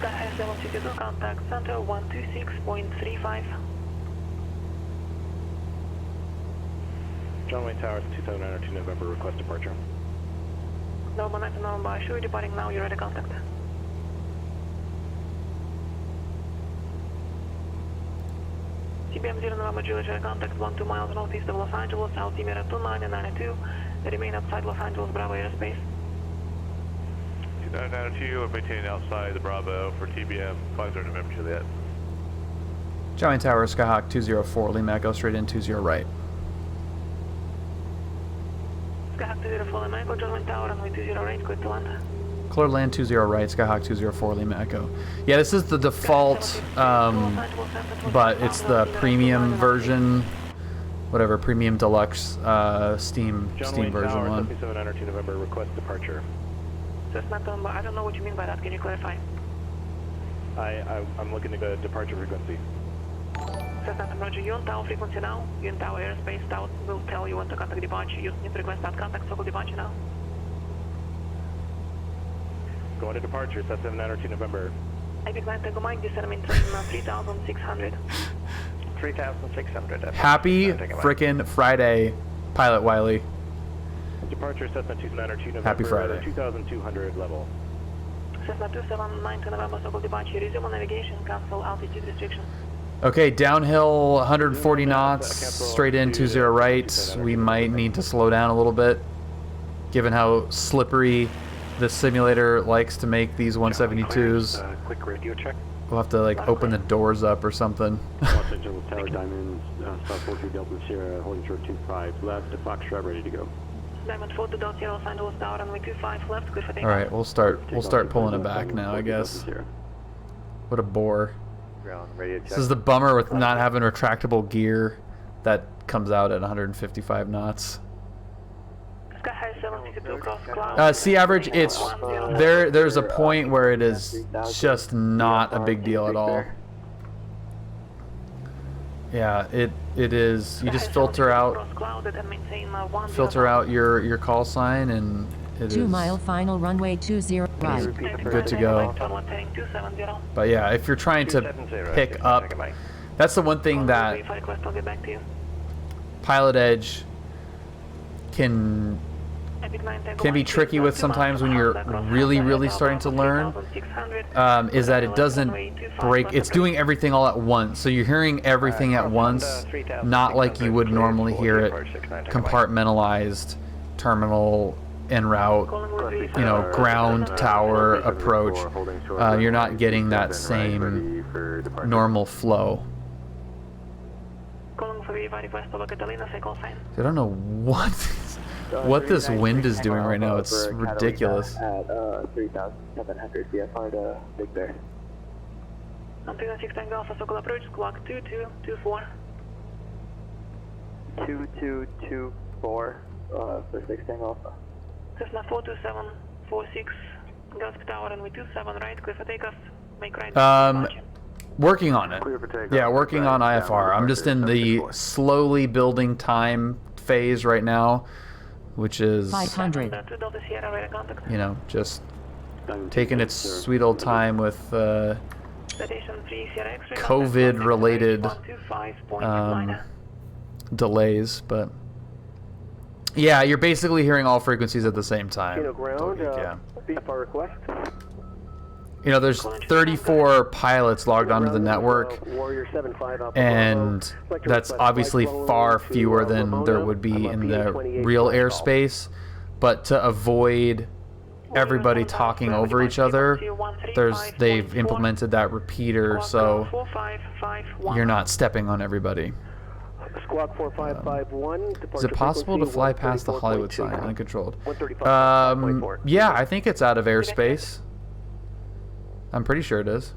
Sky 762, contact center 126.35. John Wayne Towers 2792 November, request departure. November 9 November, sure, departing now, you're ready to contact. TBM 0 November Juliet, contact 12 miles northeast of Los Angeles, altimeter 2992. Remain outside Los Angeles Bravo airspace. 2992, we're maintaining outside the Bravo for TBM 50 November Juliet. Giant Tower, Skyhawk 204 Lima Echo, straight in 20 right. Skyhawk 204 Lima Echo, John Wayne Tower, runway 20 right, quick to land. Clear land 20 right, Skyhawk 204 Lima Echo. Yeah, this is the default, but it's the premium version, whatever, premium deluxe Steam version one. 7792 November, request departure. I don't know what you mean by that. Can you clarify? I'm looking to go departure frequency. Roger, you on Tower frequency now. You in Tower airspace. Tower will tell you when to contact departure. You need to request that contact circle departure now. Going to departure, 7792 November. Epic 9 Tango Mike, descend maintain 3600. 3600. Happy frickin' Friday, Pilot Wiley. Departure Cessna 2992 November. Happy Friday. 2200 level. Cessna 279 November, circle departure. Resume navigation, cancel altitude restriction. Okay, downhill 140 knots, straight in 20 right. We might need to slow down a little bit, given how slippery the simulator likes to make these 172s. Quick radio check. We'll have to like open the doors up or something. Los Angeles Tower Diamond, South 42 Delta Sierra, holding short 25 left, to Foxtrot ready to go. Diamond 42 Delta Sierra, Los Angeles Tower, runway 25 left, clear for takeoff. All right, we'll start pulling it back now, I guess. What a bore. This is the bummer with not having retractable gear that comes out at 155 knots. Sea average, it's there's a point where it is just not a big deal at all. Yeah, it is. You just filter out your call sign and it 2 is mile final runway 20 right. good to go. But yeah, if you're trying to pick up, that's the one thing that PilotEdge can be tricky with sometimes when you're really starting to learn, is that it doesn't break. It's doing everything all at once, so you're hearing everything at once, not like you would normally hear it compartmentalized terminal en route, you know, ground tower approach, you're not getting that same normal flow. I don't know what this wind is doing right now. It's ridiculous. At 3,700 VFR to Big Bear. 6 Tango Alpha, Sokol approach, clock 2224. 2224 for 6 Tango Alpha. Cessna 42746, Gulf Tower, and we 27 right, clear for takeoff, make right. Working on it. Yeah, working on IFR. I'm just in the slowly building time phase right now, which is 500. You know, just taking its sweet old time with COVID-related delays, but yeah, you're basically hearing all frequencies at the same time. Ground, yeah. VFR request. You know, there's 34 pilots logged onto the network, and that's obviously far fewer than there would be in the real airspace, but to avoid everybody talking over each other, they've implemented that repeater, so you're not stepping on everybody. Squawk 4551. Is it possible to fly past the Hollywood sign uncontrolled? Yeah, I think it's out of airspace. I'm pretty sure it is.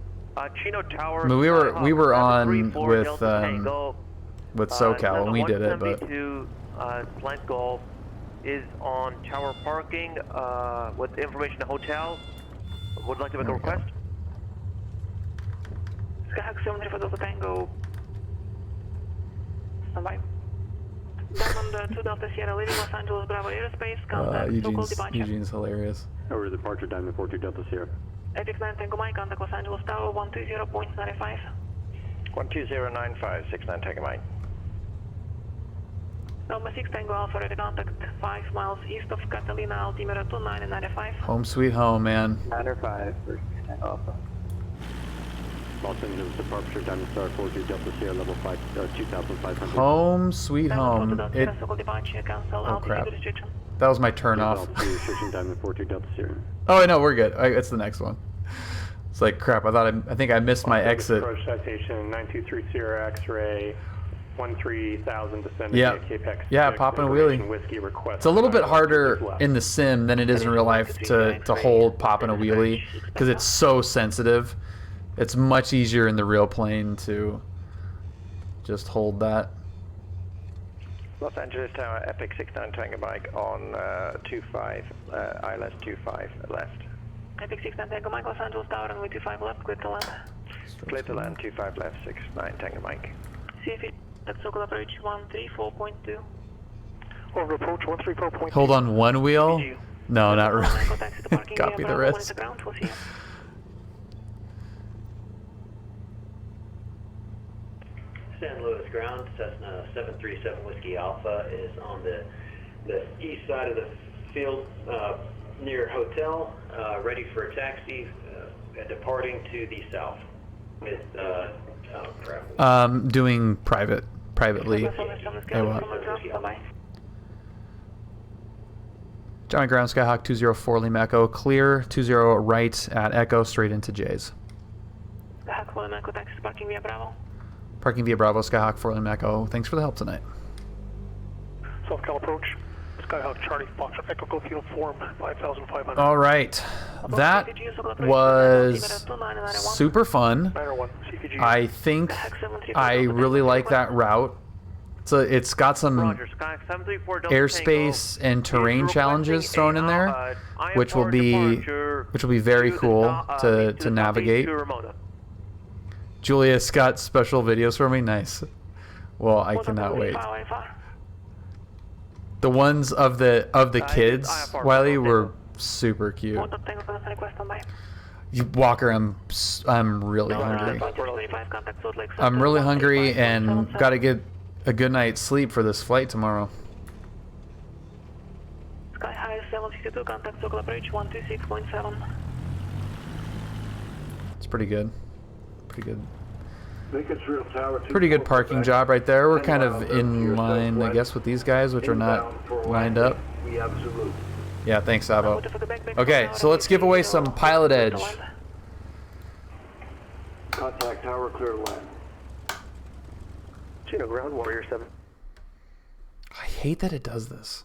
Chino Tower. I mean, we were on with SoCal when we did it, but Slant Golf is on tower parking with information to hotel. Would like to make a request? Skyhawk 73 for Delta Tango. Standby. Diamond 2 Delta Sierra leaving Los Angeles Bravo Aerospace. Contact local departure. Eugene's hilarious. Over departure, Diamond 42 Delta Sierra. Apex 9 Tango Mike, contact Los Angeles Tower 120.95. 12095, 69 Tango Mike. Number 6 Tango Alpha, ready contact 5 miles east of Catalina, altimeter 2995. Home sweet home, man. 905 for 6 Tango Alpha. Los Angeles departure, Diamond Star 42 Delta Sierra, level 2500. Home sweet home. Oh crap. That was my turn off. Oh no, we're good. It's the next one. It's like crap. I think I missed my exit. Approach citation 9230 X-ray 13,000 descending yeah. Yeah, popping a wheelie. It's a little bit harder in the sim than it is in real life to hold popping a wheelie because it's so sensitive. It's much easier in the real plane to just hold that. Los Angeles Tower, Epic 69 Tango Mike on 25, ILS 25 left. Epic 69 Tango Mike, Los Angeles Tower, runway 25 left, clear to land. Clear to land, 25 left, 69 Tango Mike. CFE, that's local approach 134.2. Over approach 134.2. Hold on one wheel? No, not really. Copy the rest. San Luis ground, Cessna 737 Whiskey Alpha is on the east side of the field near hotel, ready for a taxi, departing to the south with doing privately. Hey, what? Johnny Ground, Skyhawk 204 Lima Echo, clear 20 right at Echo, straight into J's. Skyhawk 4 Lima Echo, taxi parking via Bravo. Parking via Bravo, Skyhawk 4 Lima Echo. Thanks for the help tonight. South-Cal approach. Skyhawk Charlie Foxtrot Echo Golf Uniform 5,500. All right. That was super fun. I think I really like that route. So it's got some airspace and terrain challenges thrown in there, which will be very cool to navigate. Julius got special videos for me. Nice. Well, I cannot wait. The ones of the kids, Wiley, were super cute. Walker, I'm really hungry. I'm really hungry and got to get a good night's sleep for this flight tomorrow. Sky High 762, contact local approach 126.7. It's pretty good. Pretty good. Tower, pretty good parking job right there. We're kind of in line, I guess, with these guys, which are not lined up. We absolutely. Yeah, thanks, Sabo. Okay, so let's give away some PilotEdge. Contact tower, clear to land. Chino ground, Warrior 7. I hate that it does this.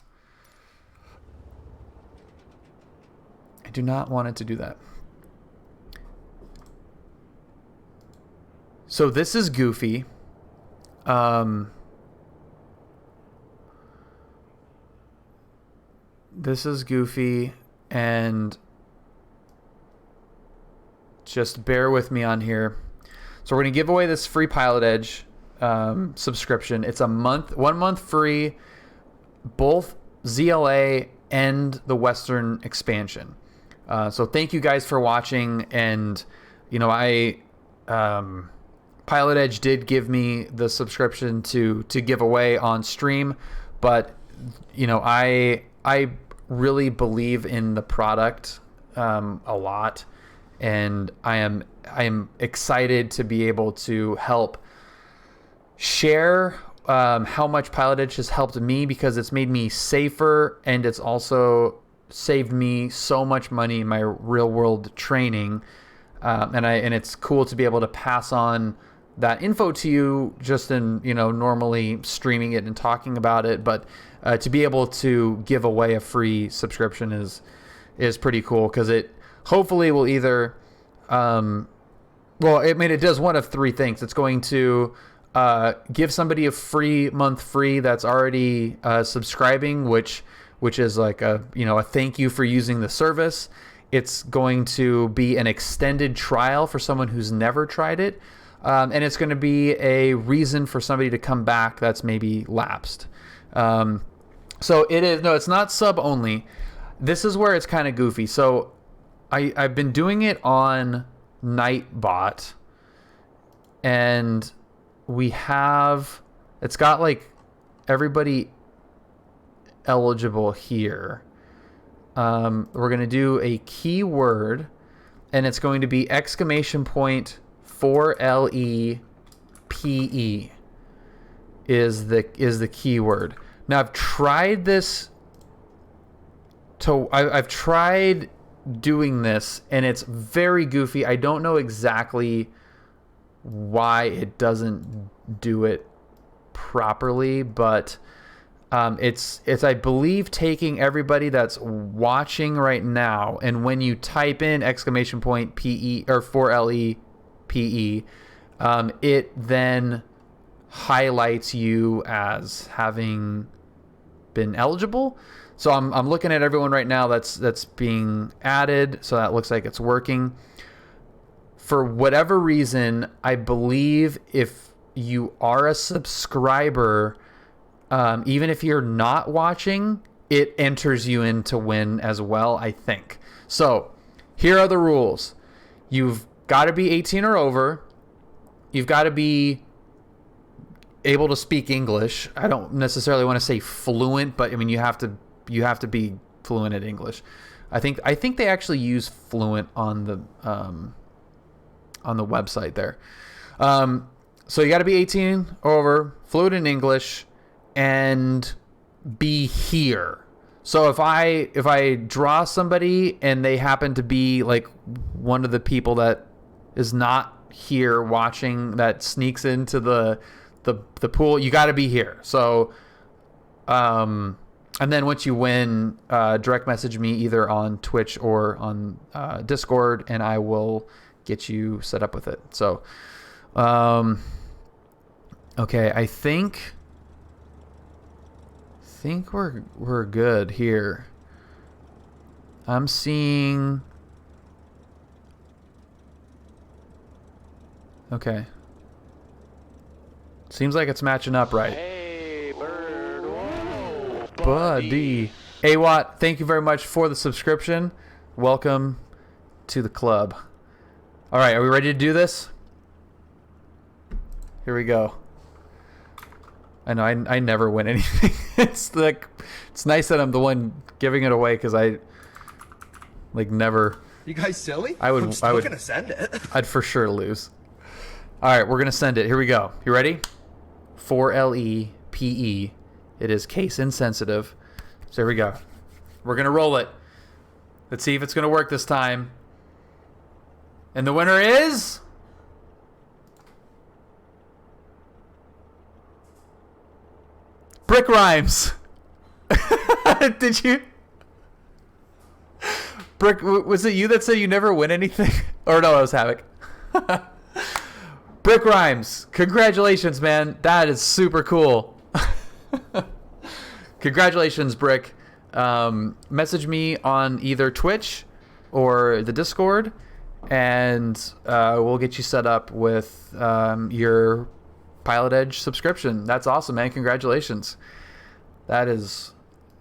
I do not want it to do that. So this is goofy. This is goofy, and just bear with me on here. So we're going to give away this free PilotEdge subscription. It's a month, 1 month free, both ZLA and the Western expansion. So thank you guys for watching. And, you know, PilotEdge did give me the subscription to give away on stream, but, you know, I really believe in the product a lot, and I am excited to be able to help share how much PilotEdge has helped me, because it's made me safer, and it's also saved me so much money in my real world training, and it's cool to be able to pass on that info to you just in, you know, normally streaming it and talking about it, but to be able to give away a free subscription is pretty cool, because it hopefully will either it does one of three things. It's going to give somebody a free month free that's already subscribing, which is like a thank you for using the service. It's going to be an extended trial for someone who's never tried it. And it's going to be a reason for somebody to come back that's maybe lapsed. So it's not sub only. This is where it's kind of goofy. So I've been doing it on Nightbot, and it's got like everybody eligible here. We're going to do a keyword, and it's going to be !4LEPE is the keyword. Now I've tried this I've tried doing this, and it's very goofy. I don't know exactly why it doesn't do it properly, but it's I believe taking everybody that's watching right now, and when you type in !PE or 4LEPE, it then highlights you as having been eligible. So I'm looking at everyone right now that's being added, so that looks like it's working. For whatever reason, I believe if you are a subscriber, even if you're not watching, it enters you in to win as well, I think. So here are the rules. You've got to be 18 or over. You've got to be able to speak English. I don't necessarily want to say fluent, but I mean you have to be fluent at English. I think they actually use fluent on the website there. So you got to be 18 or over, fluent in English, and be here. So if I draw somebody and they happen to be like one of the people that is not here watching, that sneaks into the pool, you got to be here. So and then once you win, direct message me either on Twitch or on Discord, and I will get you set up with it. So okay, I think we're good here. I'm seeing. Okay. Seems like it's matching up right. Hey, bird. Whoa, buddy. AWatt, thank you very much for the subscription. Welcome to the club. All right, are we ready to do this? Here we go. I know I never win anything. It's nice that I'm the one giving it away, because I never. You guys silly? I'm still gonna send it. I'd for sure lose. All right, we're gonna send it. Here we go. You ready? 4LEPE. It is case insensitive. So here we go. We're going to roll it. Let's see if it's going to work this time. And the winner is... Brick Rhymes. Did you... Brick, was it you that said you never win anything? Or no, it was Havoc. Brick Rhymes, congratulations, man. That is super cool. Congratulations, Brick. Message me on either Twitch or the Discord, and we'll get you set up with your PilotEdge subscription. That's awesome, man. Congratulations. That is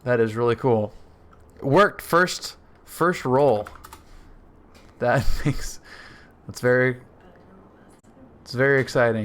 really cool. Worked first roll. It's very exciting.